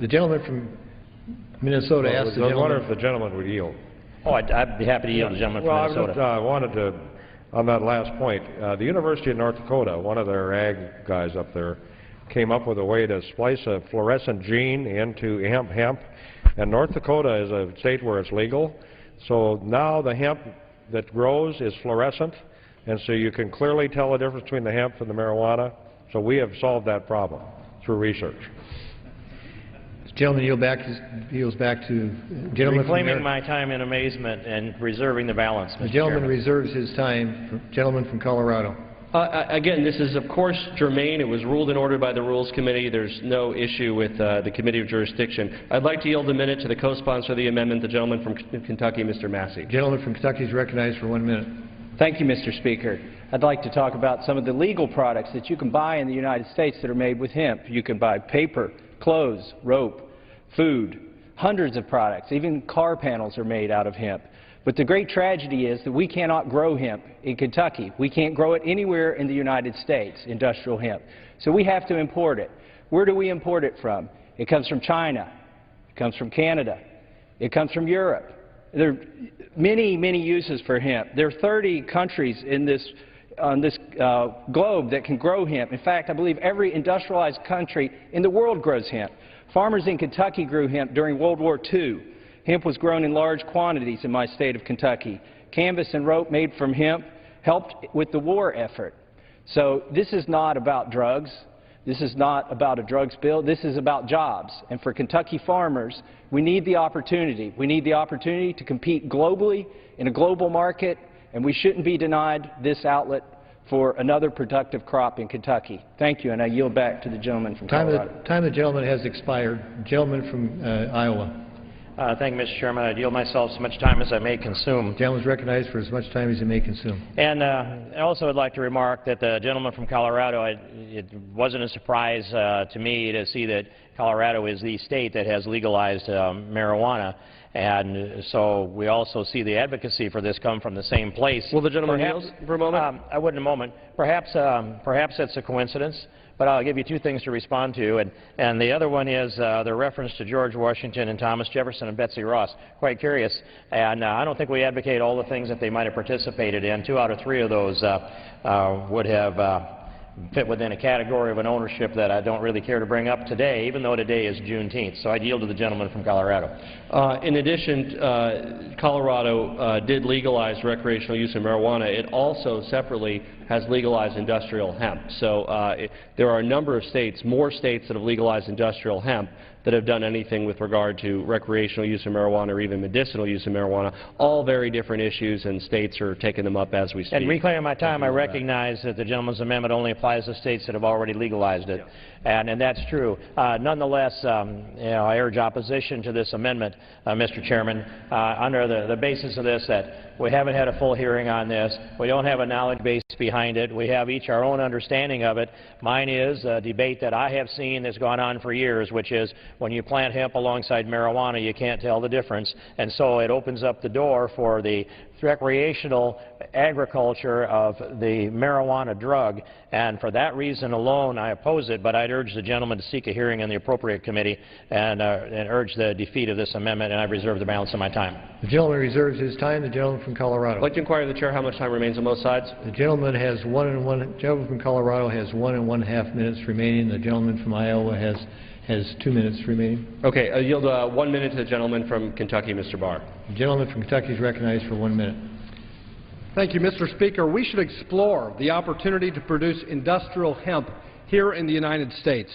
S2: the gentleman from Minnesota asked the gentleman.
S13: I wonder if the gentleman would yield.
S15: Oh, I'd be happy to yield to the gentleman from Minnesota.
S13: I wanted to, on that last point, the University of North Dakota, one of their ag guys up there, came up with a way to splice a fluorescent gene into hemp, and North Dakota is a state where it's legal. So now the hemp that grows is fluorescent, and so you can clearly tell the difference between the hemp and the marijuana. So we have solved that problem through research.
S2: The gentleman yields back to gentleman
S15: reclaiming my time in amazement and reserving the balance, Mr.
S2: The gentleman
S15: Chairman.
S2: reserves his time. Gentleman from Colorado.
S14: Again, this is, of course, germane. It was ruled and ordered by the Rules Committee. There's no issue with the Committee of Jurisdiction. I'd like to yield a minute to the co-sponsor of the amendment, the gentleman from Kentucky, Mr. Massey.
S2: Gentleman from Kentucky is recognized for 1 minute.
S9: Thank you, Mr. Speaker. I'd like to talk about some of the legal products that you can buy in the United States that are made with hemp. You can buy paper, clothes, rope, food, hundreds of products. Even car panels are made out of hemp. But the great tragedy is that we cannot grow hemp in Kentucky. We can't grow it anywhere in the United States, industrial hemp. So we have to import it. Where do we import it from? It comes from China. It comes from Canada. It comes from Europe. There are many, many uses for hemp. There are 30 countries on this globe that can grow hemp. In fact, I believe every industrialized country in the world grows hemp. Farmers in Kentucky grew hemp during World War II. Hemp was grown in large quantities in my state of Kentucky. Canvas and rope made from hemp helped with the war effort. So this is not about drugs. This is not about a drugs bill. This is about jobs. And for Kentucky farmers, we need the opportunity. We need the opportunity to compete globally in a global market, and we shouldn't be denied this outlet for another productive crop in Kentucky. Thank you, and I yield back to the gentleman from Colorado.
S2: Time of the gentleman has expired. Gentleman from Iowa.
S15: Thank you, Mr. Chairman. I yield myself as much time as I may consume.
S2: The gentleman is recognized for as much time as he may consume.
S15: And I also would like to remark that the gentleman from Colorado, it wasn't a surprise to me to see that Colorado is the state that has legalized marijuana. And so we also see the advocacy for this come from the same place.
S14: Will the gentleman yield for a moment?
S15: I would in a moment. Perhaps it's a coincidence, but I'll give you two things to respond to. And the other one is the reference to George Washington and Thomas Jefferson and Betsy Ross. Quite curious. And I don't think we advocate all the things that they might have participated in. 2 out of 3 of those would have fit within a category of an ownership that I don't really care to bring up today, even though today is Juneteenth. So I'd yield to the gentleman from Colorado.
S14: In addition, Colorado did legalize recreational use of marijuana. It also separately has legalized industrial hemp. So there are a number of states, more states that have legalized industrial hemp that have done anything with regard to recreational use of marijuana or even medicinal use of marijuana. All very different issues, and states are taking them up as we speak.
S15: And reclaiming my time, I recognize that the gentleman's amendment only applies to states that have already legalized it. Yeah. And that's true. Nonetheless, I urge opposition to this amendment, Mr. Chairman, under the basis of this, that we haven't had a full hearing on this. We don't have a knowledge base behind it. We have each our own understanding of it. Mine is a debate that I have seen that's gone on for years, which is when you plant hemp alongside marijuana, you can't tell the difference. And so it opens up the door for the recreational agriculture of the marijuana drug, and for that reason alone I oppose it, but I'd urge the gentleman to seek a hearing in the appropriate committee and urge the defeat of this amendment, and I reserve the balance of my time.
S2: The gentleman reserves his time. The gentleman from Colorado.
S14: I'd like to inquire of the Chair how much time remains on both sides.
S2: The gentleman has gentleman from Colorado has 1 1/2 minutes remaining. The gentleman from Iowa has 2 minutes remaining.
S14: Okay, I yield 1 minute to the gentleman from Kentucky, Mr. Barr.
S2: The gentleman from Kentucky is recognized for 1 minute.
S16: Thank you, Mr. Speaker. We should explore the opportunity to produce industrial hemp here in the United States.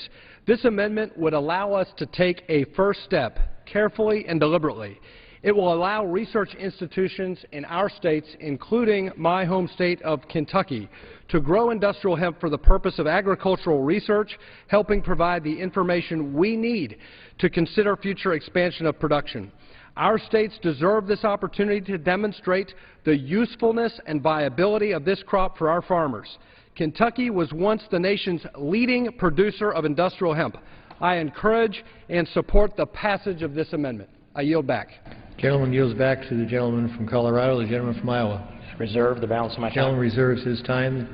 S16: This amendment would allow us to take a first step, carefully and deliberately, It will allow research institutions in our states, including my home state of Kentucky, to grow industrial hemp for the purpose of agricultural research, helping provide the information we need to consider future expansion of production. Our states deserve this opportunity to demonstrate the usefulness and viability of this crop for our farmers. Kentucky was once the nation's leading producer of industrial hemp. I encourage and support the passage of this amendment. I yield back.
S2: Gentleman yields back to the gentleman from Colorado, the gentleman from Iowa.
S15: Reserve the balance of my time.
S2: Gentleman reserves his time.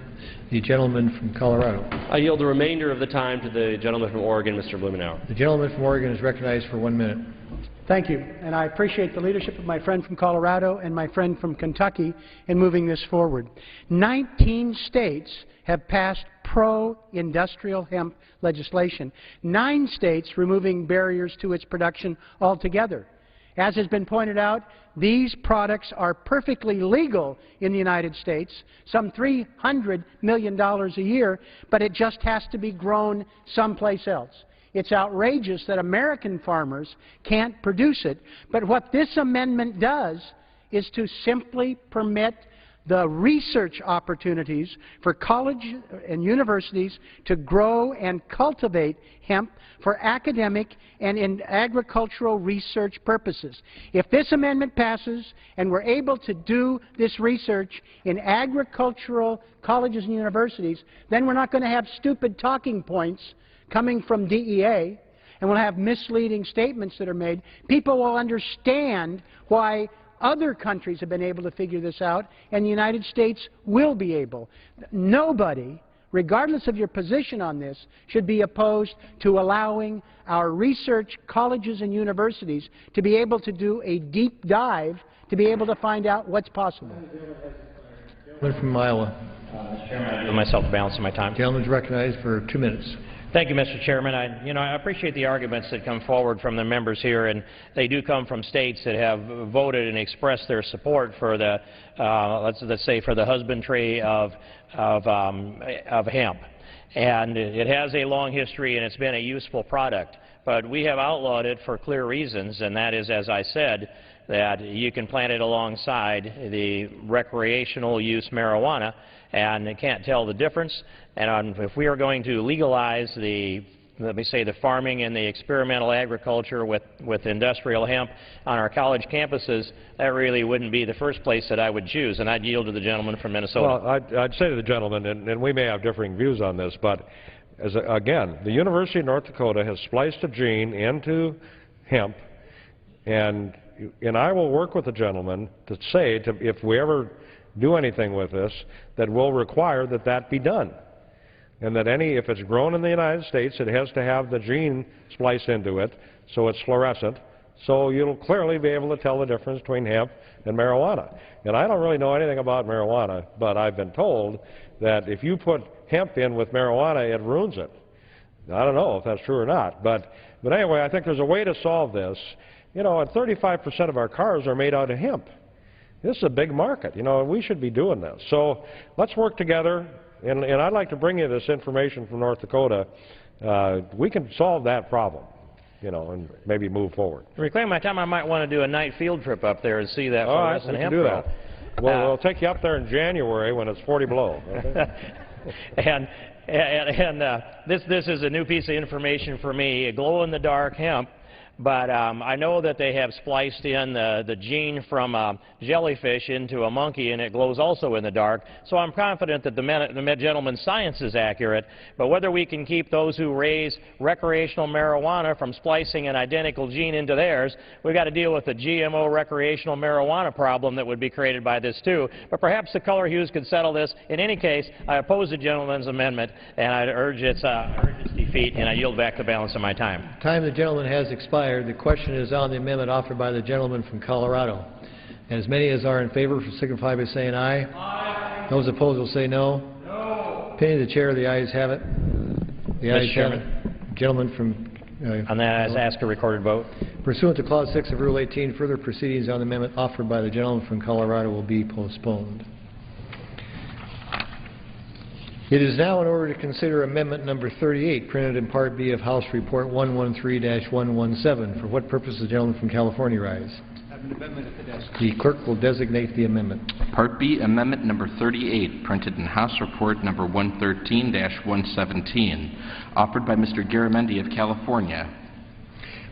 S2: The gentleman from Colorado.
S14: I yield the remainder of the time to the gentleman from Oregon, Mr. Blumenauer.
S2: The gentleman from Oregon is recognized for 1 minute.
S17: Thank you, and I appreciate the leadership of my friend from Colorado and my friend from Kentucky in moving this forward. 19 states have passed pro-industrial hemp legislation. 9 states removing barriers to its production altogether. As has been pointed out, these products are perfectly legal in the United States, some $300 million a year, but it just has to be grown someplace else. It's outrageous that American farmers can't produce it, but what this amendment does is to simply permit the research opportunities for colleges and universities to grow and cultivate hemp for academic and in agricultural research purposes. If this amendment passes and we're able to do this research in agricultural colleges and universities, then we're not going to have stupid talking points coming from DEA, and we'll have misleading statements that are made. People will understand why other countries have been able to figure this out, and the United States will be able. Nobody, regardless of your position on this, should be opposed to allowing our research colleges and universities to be able to do a deep dive to be able to find out what's possible.
S2: Gentleman from Iowa.
S15: Mr. Chairman, I give myself the balance of my time.
S2: Gentleman is recognized for 2 minutes.
S15: Thank you, Mr. Chairman. I appreciate the arguments that come forward from the members here, and they do come from states that have voted and expressed their support for the, let's say, for the husbandry of hemp. And it has a long history, and it's been a useful product. But we have outlawed it for clear reasons, and that is, as I said, that you can plant it alongside the recreational use marijuana, and you can't tell the difference. And if we are going to legalize the, let me say, the farming and the experimental agriculture with industrial hemp on our college campuses, that really wouldn't be the first place that I would choose, and I'd yield to the gentleman from Minnesota.
S13: Well, I'd say to the gentleman, and we may have differing views on this, but again, the University of North Dakota has spliced a gene into hemp, and I will work with the gentleman to say, if we ever do anything with this, that we'll require that that be done. And that if it's grown in the United States, it has to have the gene spliced into it so it's fluorescent, so you'll clearly be able to tell the difference between hemp and marijuana. And I don't really know anything about marijuana, but I've been told that if you put hemp in with marijuana, it ruins it. I don't know if that's true or not, but anyway, I think there's a way to solve this. You know, and 35% of our cars are made out of hemp. This is a big market, you know, and we should be doing this. So let's work together, and I'd like to bring you this information from North Dakota. We can solve that problem, you know, and maybe move forward.
S15: To reclaim my time, I might want to do a night field trip up there and see that fluorescent hemp.
S13: All right, we can do that. We'll take you up there in January when it's 40 below. Okay?
S15: This is a new piece of information for me, glow-in-the-dark hemp. But I know that they have spliced in the gene from a jellyfish into a monkey, and it glows also in the dark. So I'm confident that the gentleman's science is accurate. But whether we can keep those who raise recreational marijuana from splicing an identical gene into theirs, we've got to deal with the GMO recreational marijuana problem that would be created by this, too. But perhaps the color hues could settle this. In any case, I oppose the gentleman's amendment, and I urge its defeat, and I yield back the balance of my time.
S2: Time the gentleman has expired. The question is on the amendment offered by the gentleman from Colorado. And as many as are in favor signify by saying aye. Aye. Those opposed will say no. No. Opinion of the chair, the ayes have it. The ayes have it. Gentleman from
S15: on that, I ask a recorded vote.
S2: Pursuant to Clause 6 of Rule 18, further proceedings on the amendment offered by the gentleman from Colorado will be postponed. It is now in order to consider Amendment Number 38, printed in Part B of House Report 113-117. For what purpose does the gentleman from California rise? The clerk will designate the amendment.
S4: Part B, Amendment Number 38, printed in House Report Number 113-117, offered by Mr. Garamendi of California.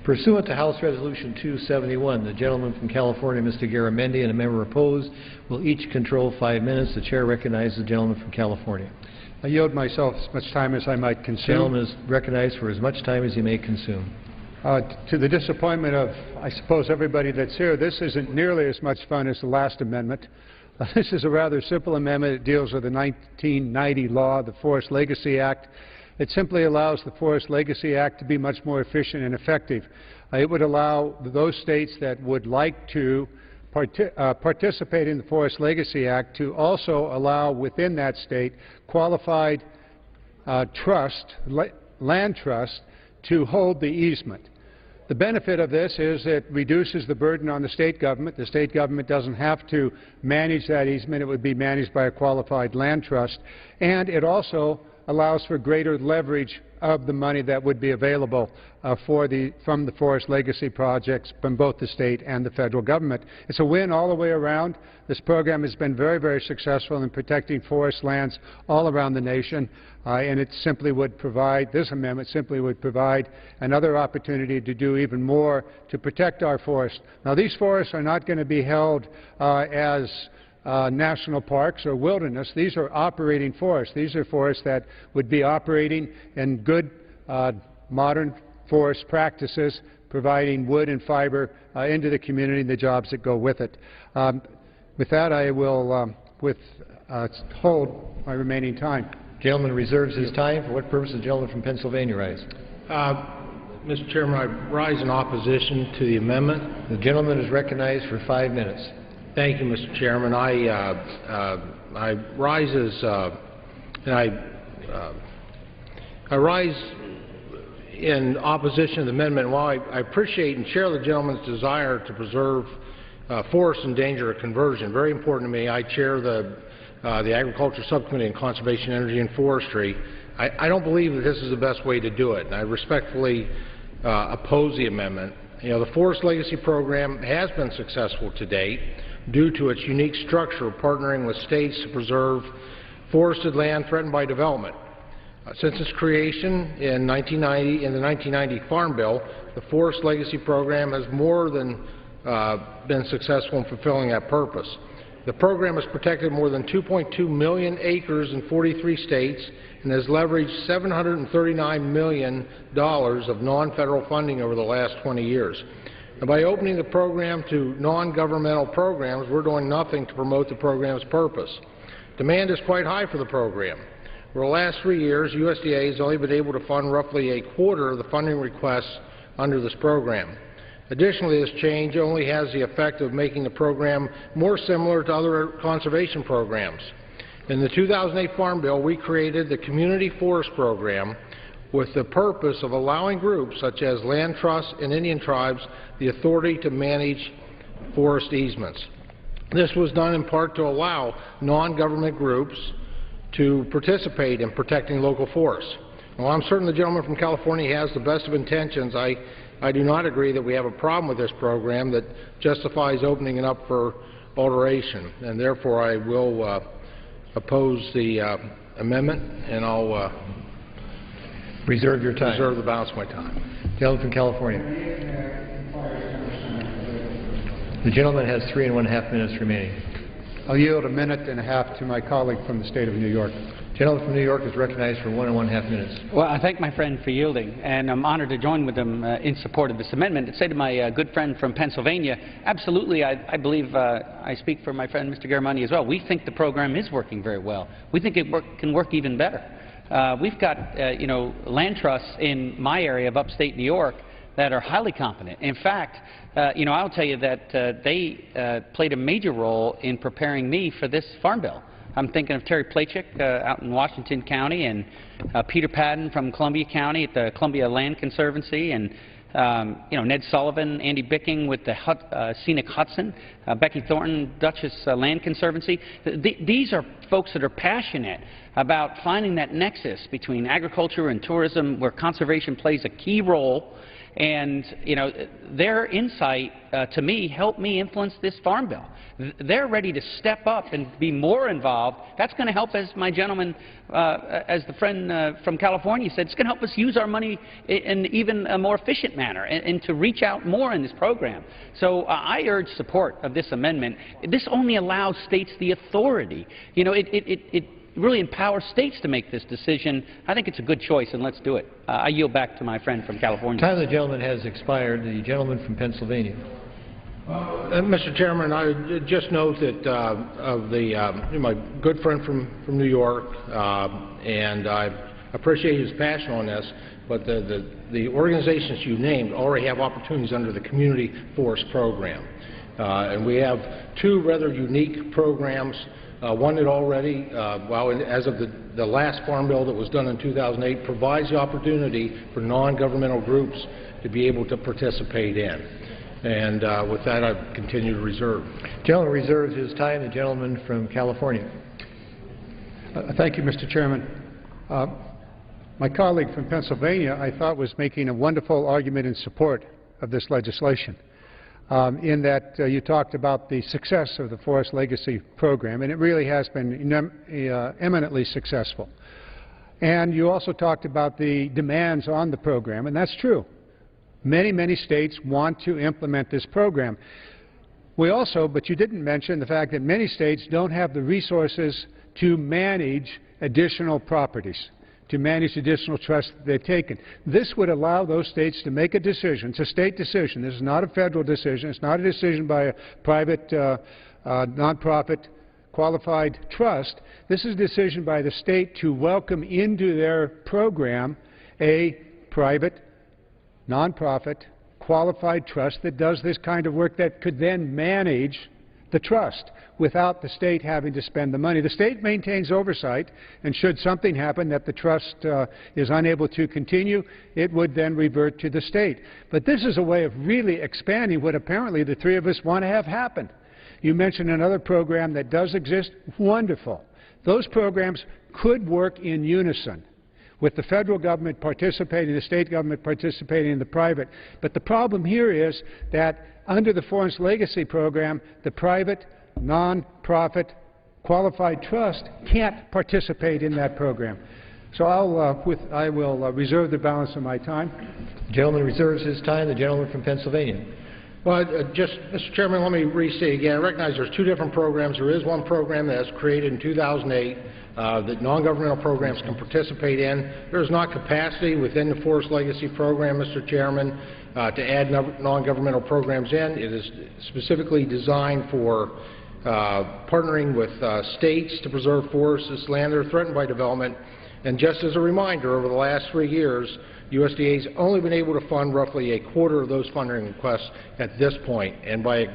S2: Pursuant to House Resolution 271, the gentleman from California, Mr. Garamendi, and a member opposed will each control 5 minutes. The chair recognizes the gentleman from California.
S11: I yield myself as much time as I might consume.
S2: The gentleman is recognized for as much time as he may consume.
S11: To the disappointment of, I suppose, everybody that's here, this isn't nearly as much fun as the last amendment. This is a rather simple amendment. It deals with the 1990 law, the Forest Legacy Act. It simply allows the Forest Legacy Act to be much more efficient and effective. It would allow those states that would like to participate in the Forest Legacy Act to also allow within that state qualified land trust to hold the easement. The benefit of this is it reduces the burden on the state government. The state government doesn't have to manage that easement. It would be managed by a qualified land trust. And it also allows for greater leverage of the money that would be available from the forest legacy projects from both the state and the federal government. It's a win all the way around. This program has been very, very successful in protecting forest lands all around the nation, and it simply would provide, this amendment simply would provide another opportunity to do even more to protect our forests. Now, these forests are not going to be held as national parks or wilderness. These are operating forests. These are forests that would be operating in good modern forest practices, providing wood and fiber into the community and the jobs that go with it. With that, I will hold my remaining time.
S2: The gentleman reserves his time. For what purpose does the gentleman from Pennsylvania rise?
S18: Mr. Chairman, I rise in opposition to the amendment.
S2: The gentleman is recognized for 5 minutes.
S18: Thank you, Mr. Chairman. I rise in opposition to the amendment. While I appreciate and share the gentleman's desire to preserve forests in danger of conversion, very important to me. I chair the Agriculture Subcommittee on Conservation, Energy, and Forestry. I don't believe that this is the best way to do it, and I respectfully oppose the amendment. You know, the Forest Legacy Program has been successful to date due to its unique structure, partnering with states to preserve forested land threatened by development. Since its creation in the 1990 Farm Bill, the Forest Legacy Program has more than been successful in fulfilling that purpose. The program has protected more than 2.2 million acres in 43 states and has leveraged $739 million of non-federal funding over the last 20 years. And by opening the program to non-governmental programs, we're doing nothing to promote the program's purpose. Demand is quite high for the program. For the last 3 years, USDA has only been able to fund roughly a quarter of the funding requests under this program. Additionally, this change only has the effect of making the program more similar to other conservation programs. In the 2008 Farm Bill, we created the Community Forest Program with the purpose of allowing groups such as land trusts and Indian tribes the authority to manage forest easements. This was done in part to allow non-government groups to participate in protecting local forests. While I'm certain the gentleman from California has the best of intentions, I do not agree that we have a problem with this program that justifies opening it up for alteration, and therefore I will oppose the amendment, and I'll
S2: reserve your time.
S18: Reserve the balance of my time.
S2: Gentleman from California. The gentleman has 3.5 minutes remaining.
S11: I'll yield 1.5 minutes to my colleague from the state of New York.
S2: Gentleman from New York is recognized for 1.5 minutes.
S9: Well, I thank my friend for yielding, and I'm honored to join with him in support of this amendment. To say to my good friend from Pennsylvania, absolutely, I believe I speak for my friend Mr. Garamendi as well. We think the program is working very well. We think it can work even better. We've got, land trusts in my area of upstate New York that are highly competent. In fact, I'll tell you that they played a major role in preparing me for this Farm Bill. I'm thinking of Terry Plachik out in Washington County, and Peter Padden from Columbia County at the Columbia Land Conservancy, and Ned Sullivan, Andy Bicking with the Scenic Hudson, Becky Thornton, Dutchess Land Conservancy. These are folks that are passionate about finding that nexus between agriculture and tourism where conservation plays a key role. And, you know, their insight, to me, helped me influence this Farm Bill. They're ready to step up and be more involved. That's going to help, as my gentleman, as the friend from California said, it's going to help us use our money in even a more efficient manner and to reach out more in this program. So I urge support of this amendment. This only allows states the authority. You know, it really empowers states to make this decision. I think it's a good choice, and let's do it. I yield back to my friend from California.
S2: Time of the gentleman has expired. The gentleman from Pennsylvania.
S18: Mr. Chairman, I just note that my good friend from New York, and I appreciate his passion on this, but the organizations you named already have opportunities under the Community Forest Program. And we have two rather unique programs. One that already, as of the last Farm Bill that was done in 2008, provides the opportunity for non-governmental groups to be able to participate in. And with that, I continue to reserve.
S2: The gentleman reserves his time. The gentleman from California.
S11: Thank you, Mr. Chairman. My colleague from Pennsylvania, I thought, was making a wonderful argument in support of this legislation. In that you talked about the success of the Forest Legacy Program, and it really has been eminently successful. And you also talked about the demands on the program, and that's true. Many, many states want to implement this program. We also, but you didn't mention the fact that many states don't have the resources to manage additional properties, to manage additional trusts that they've taken. This would allow those states to make a decision. It's a state decision. This is not a federal decision. It's not a decision by a private, nonprofit, qualified trust. This is a decision by the state to welcome into their program a private, nonprofit, qualified trust that does this kind of work that could then manage the trust without the state having to spend the money. The state maintains oversight, and should something happen that the trust is unable to continue, it would then revert to the state. But this is a way of really expanding what apparently the three of us want to have happen. You mentioned another program that does exist. Wonderful. Those programs could work in unison, with the federal government participating, the state government participating, and the private. But the problem here is that under the Forest Legacy Program, the private, non-profit, qualified trust can't participate in that program. So I will reserve the balance of my time.
S2: The gentleman reserves his time. The gentleman from Pennsylvania.
S18: Well, Mr. Chairman, let me restate again. I recognize there's two different programs. There is one program that was created in 2008 that non-governmental programs can participate in. There is not capacity within the Forest Legacy Program, Mr. Chairman, to add non-governmental programs in. It is specifically designed for partnering with states to preserve forests, land that are threatened by development. And just as a reminder, over the last 3 years, USDA has only been able to fund roughly a quarter of those funding requests at this point, and by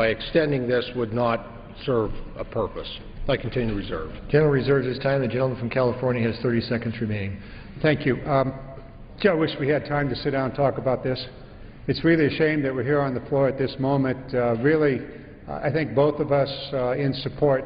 S18: extending this would not serve a purpose. I continue to reserve.
S2: The gentleman reserves his time. The gentleman from California has 30 seconds remaining.
S11: Thank you. I wish we had time to sit down and talk about this. It's really a shame that we're here on the floor at this moment. Really, I think both of us in support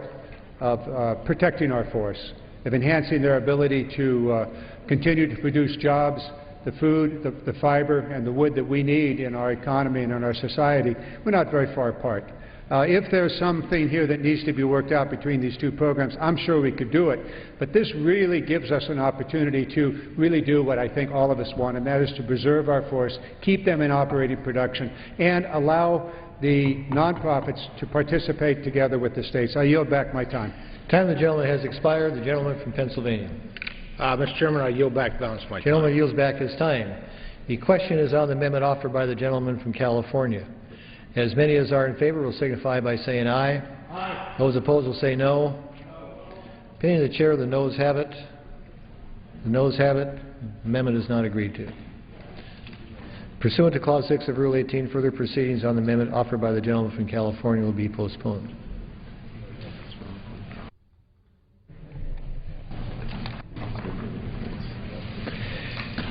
S11: of protecting our forests, of enhancing their ability to continue to produce jobs, the food, the fiber, and the wood that we need in our economy and in our society. We're not very far apart. If there's something here that needs to be worked out between these two programs, I'm sure we could do it. But this really gives us an opportunity to really do what I think all of us want, and that is to preserve our forests, keep them in operating production, and allow the nonprofits to participate together with the states. I yield back my time.
S2: Time of the gentleman has expired. The gentleman from Pennsylvania.
S18: Mr. Chairman, I yield back the balance of my time.
S2: The gentleman yields back his time. The question is on the amendment offered by the gentleman from California. As many as are in favor will signify by saying aye. Aye. Those opposed will say no. No. Opinion of the chair, the noes have it. The noes have it. Amendment is not agreed to. Pursuant to Clause 6 of Rule 18, further proceedings on the amendment offered by the gentleman from California will be postponed.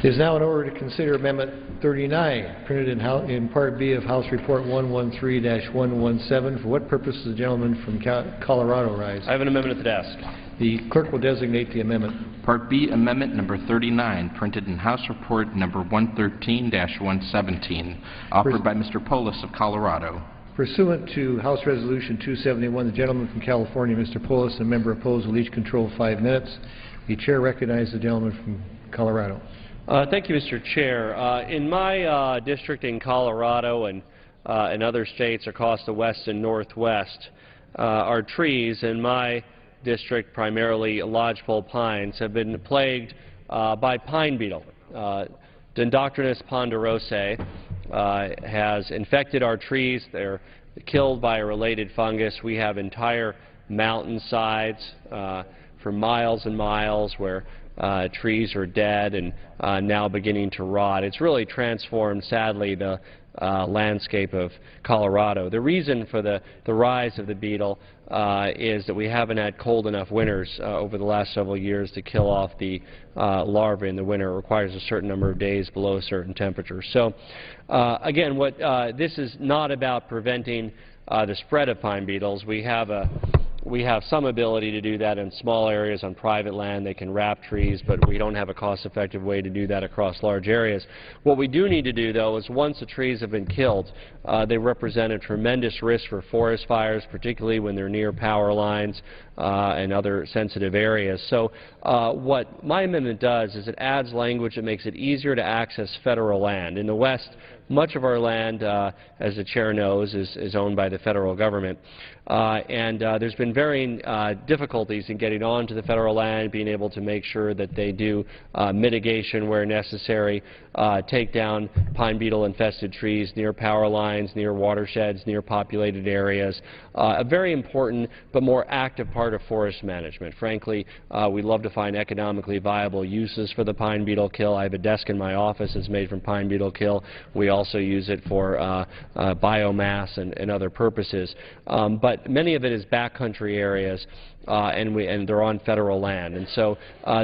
S2: It is now in order to consider Amendment 39, printed in Part B of House Report 113-117. For what purpose does the gentleman from Colorado rise?
S14: I have an amendment at the desk.
S2: The clerk will designate the amendment.
S4: Part B, Amendment number 39, printed in House Report number 113-117, offered by Mr. Polis of Colorado.
S2: Pursuant to House Resolution 271, the gentleman from California, Mr. Polis, and a member opposed will each control 5 minutes. The chair recognizes the gentleman from Colorado.
S14: Thank you, Mr. Chair. In my district in Colorado and in other states across the west and northwest, our trees in my district, primarily lodgepole pines, have been plagued by pine beetle. Dendroctonus ponderosae has infected our trees. They're killed by a related fungus. We have entire mountainsides for miles and miles where trees are dead and now beginning to rot. It's really transformed, sadly, the landscape of Colorado. The reason for the rise of the beetle is that we haven't had cold enough winters over the last several years to kill off the larvae in the winter. It requires a certain number of days below a certain temperature. So again, this is not about preventing the spread of pine beetles. We have some ability to do that in small areas on private land. They can wrap trees, but we don't have a cost-effective way to do that across large areas. What we do need to do, though, is once the trees have been killed, they represent a tremendous risk for forest fires, particularly when they're near power lines and other sensitive areas. So what my amendment does is it adds language that makes it easier to access federal land. In the West, much of our land, as the chair knows, is owned by the federal government. And there's been varying difficulties in getting onto the federal land, being able to make sure that they do mitigation where necessary, take down pine beetle infested trees near power lines, near watersheds, near populated areas. A very important but more active part of forest management. Frankly, we'd love to find economically viable uses for the pine beetle kill. I have a desk in my office that's made from pine beetle kill. We also use it for biomass and other purposes. But many of it is backcountry areas, and they're on federal land. And so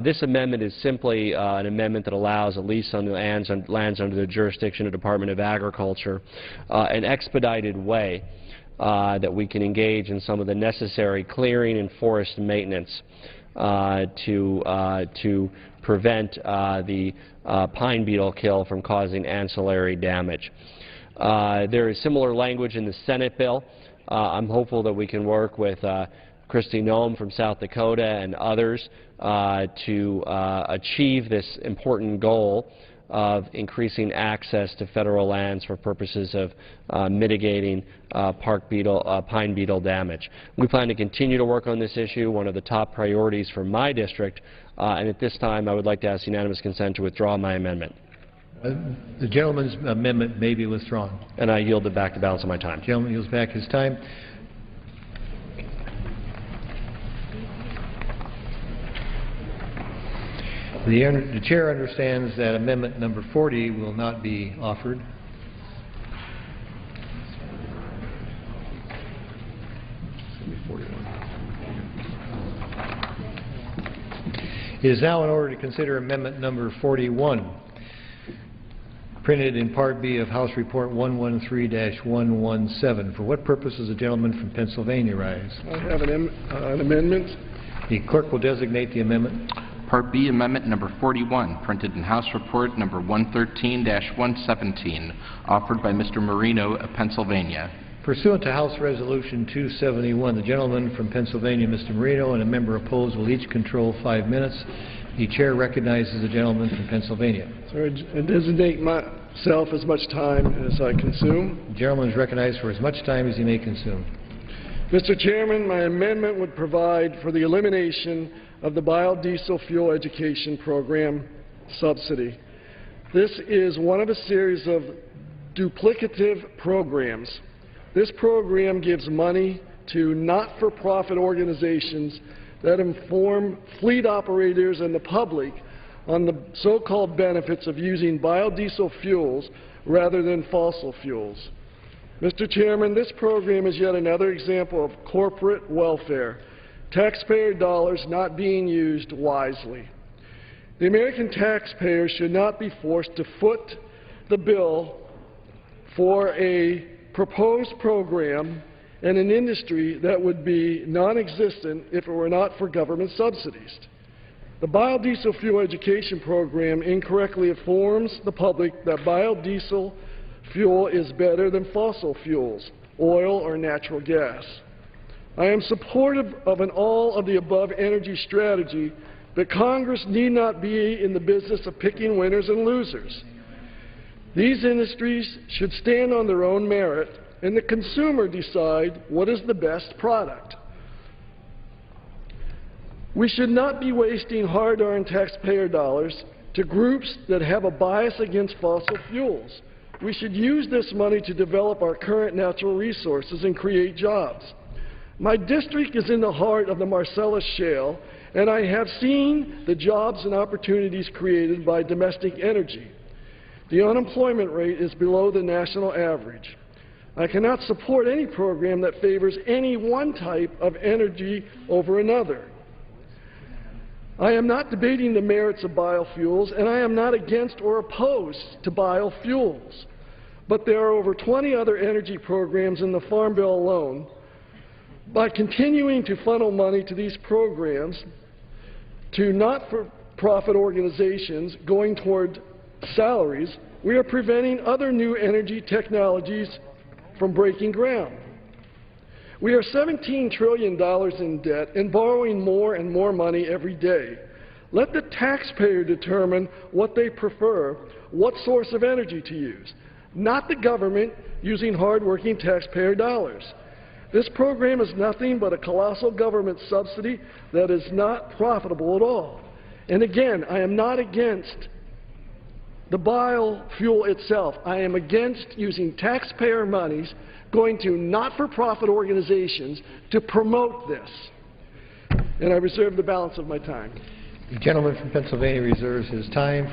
S14: this amendment is simply an amendment that allows, at least on the lands under the jurisdiction of the Department of Agriculture, an expedited way that we can engage in some of the necessary clearing and forest maintenance to prevent the pine beetle kill from causing ancillary damage. There is similar language in the Senate bill. I'm hopeful that we can work with Kristi Noem from South Dakota and others to achieve this important goal of increasing access to federal lands for purposes of mitigating pine beetle damage. We plan to continue to work on this issue, one of the top priorities for my district, and at this time I would like to ask unanimous consent to withdraw my amendment.
S2: The gentleman's amendment may be withdrawn.
S14: And I yield back the balance of my time.
S2: The gentleman yields back his time. The chair understands that amendment number 40 will not be offered. It is now in order to consider amendment number 41, printed in Part B of House Report 113-117. For what purpose does the gentleman from Pennsylvania rise?
S19: I have an amendment.
S2: The clerk will designate the amendment.
S4: Part B, Amendment number 41, printed in House Report number 113-117, offered by Mr. Marino of Pennsylvania.
S2: Pursuant to House Resolution 271, the gentleman from Pennsylvania, Mr. Marino, and a member opposed will each control 5 minutes. The chair recognizes the gentleman from Pennsylvania.
S19: Sir, I designate myself as much time as I consume.
S2: The gentleman is recognized for as much time as he may consume.
S19: Mr. Chairman, my amendment would provide for the elimination of the biodiesel fuel education program subsidy. This is one of a series of duplicative programs. This program gives money to not-for-profit organizations that inform fleet operators and the public on the so-called benefits of using biodiesel fuels rather than fossil fuels. Mr. Chairman, this program is yet another example of corporate welfare, taxpayer dollars not being used wisely. The American taxpayer should not be forced to foot the bill for a proposed program and an industry that would be non-existent if it were not for government subsidies. The biodiesel fuel education program incorrectly informs the public that biodiesel fuel is better than fossil fuels, oil or natural gas. I am supportive of an all-of-the-above energy strategy, but Congress need not be in the business of picking winners and losers. These industries should stand on their own merit, and the consumer decide what is the best product. We should not be wasting hard-earned taxpayer dollars to groups that have a bias against fossil fuels. We should use this money to develop our current natural resources and create jobs. My district is in the heart of the Marcellus Shale, and I have seen the jobs and opportunities created by domestic energy. The unemployment rate is below the national average. I cannot support any program that favors any one type of energy over another. I am not debating the merits of biofuels, and I am not against or opposed to biofuels. But there are over 20 other energy programs in the Farm Bill alone. By continuing to funnel money to these programs, to not-for-profit organizations going toward salaries, we are preventing other new energy technologies from breaking ground. We are $17 trillion in debt and borrowing more and more money every day. Let the taxpayer determine what they prefer, what source of energy to use, not the government using hard-working taxpayer dollars. This program is nothing but a colossal government subsidy that is not profitable at all. And again, I am not against the biofuel itself. I am against using taxpayer monies going to not-for-profit organizations to promote this. And I reserve the balance of my time.
S2: The gentleman from Pennsylvania reserves his time.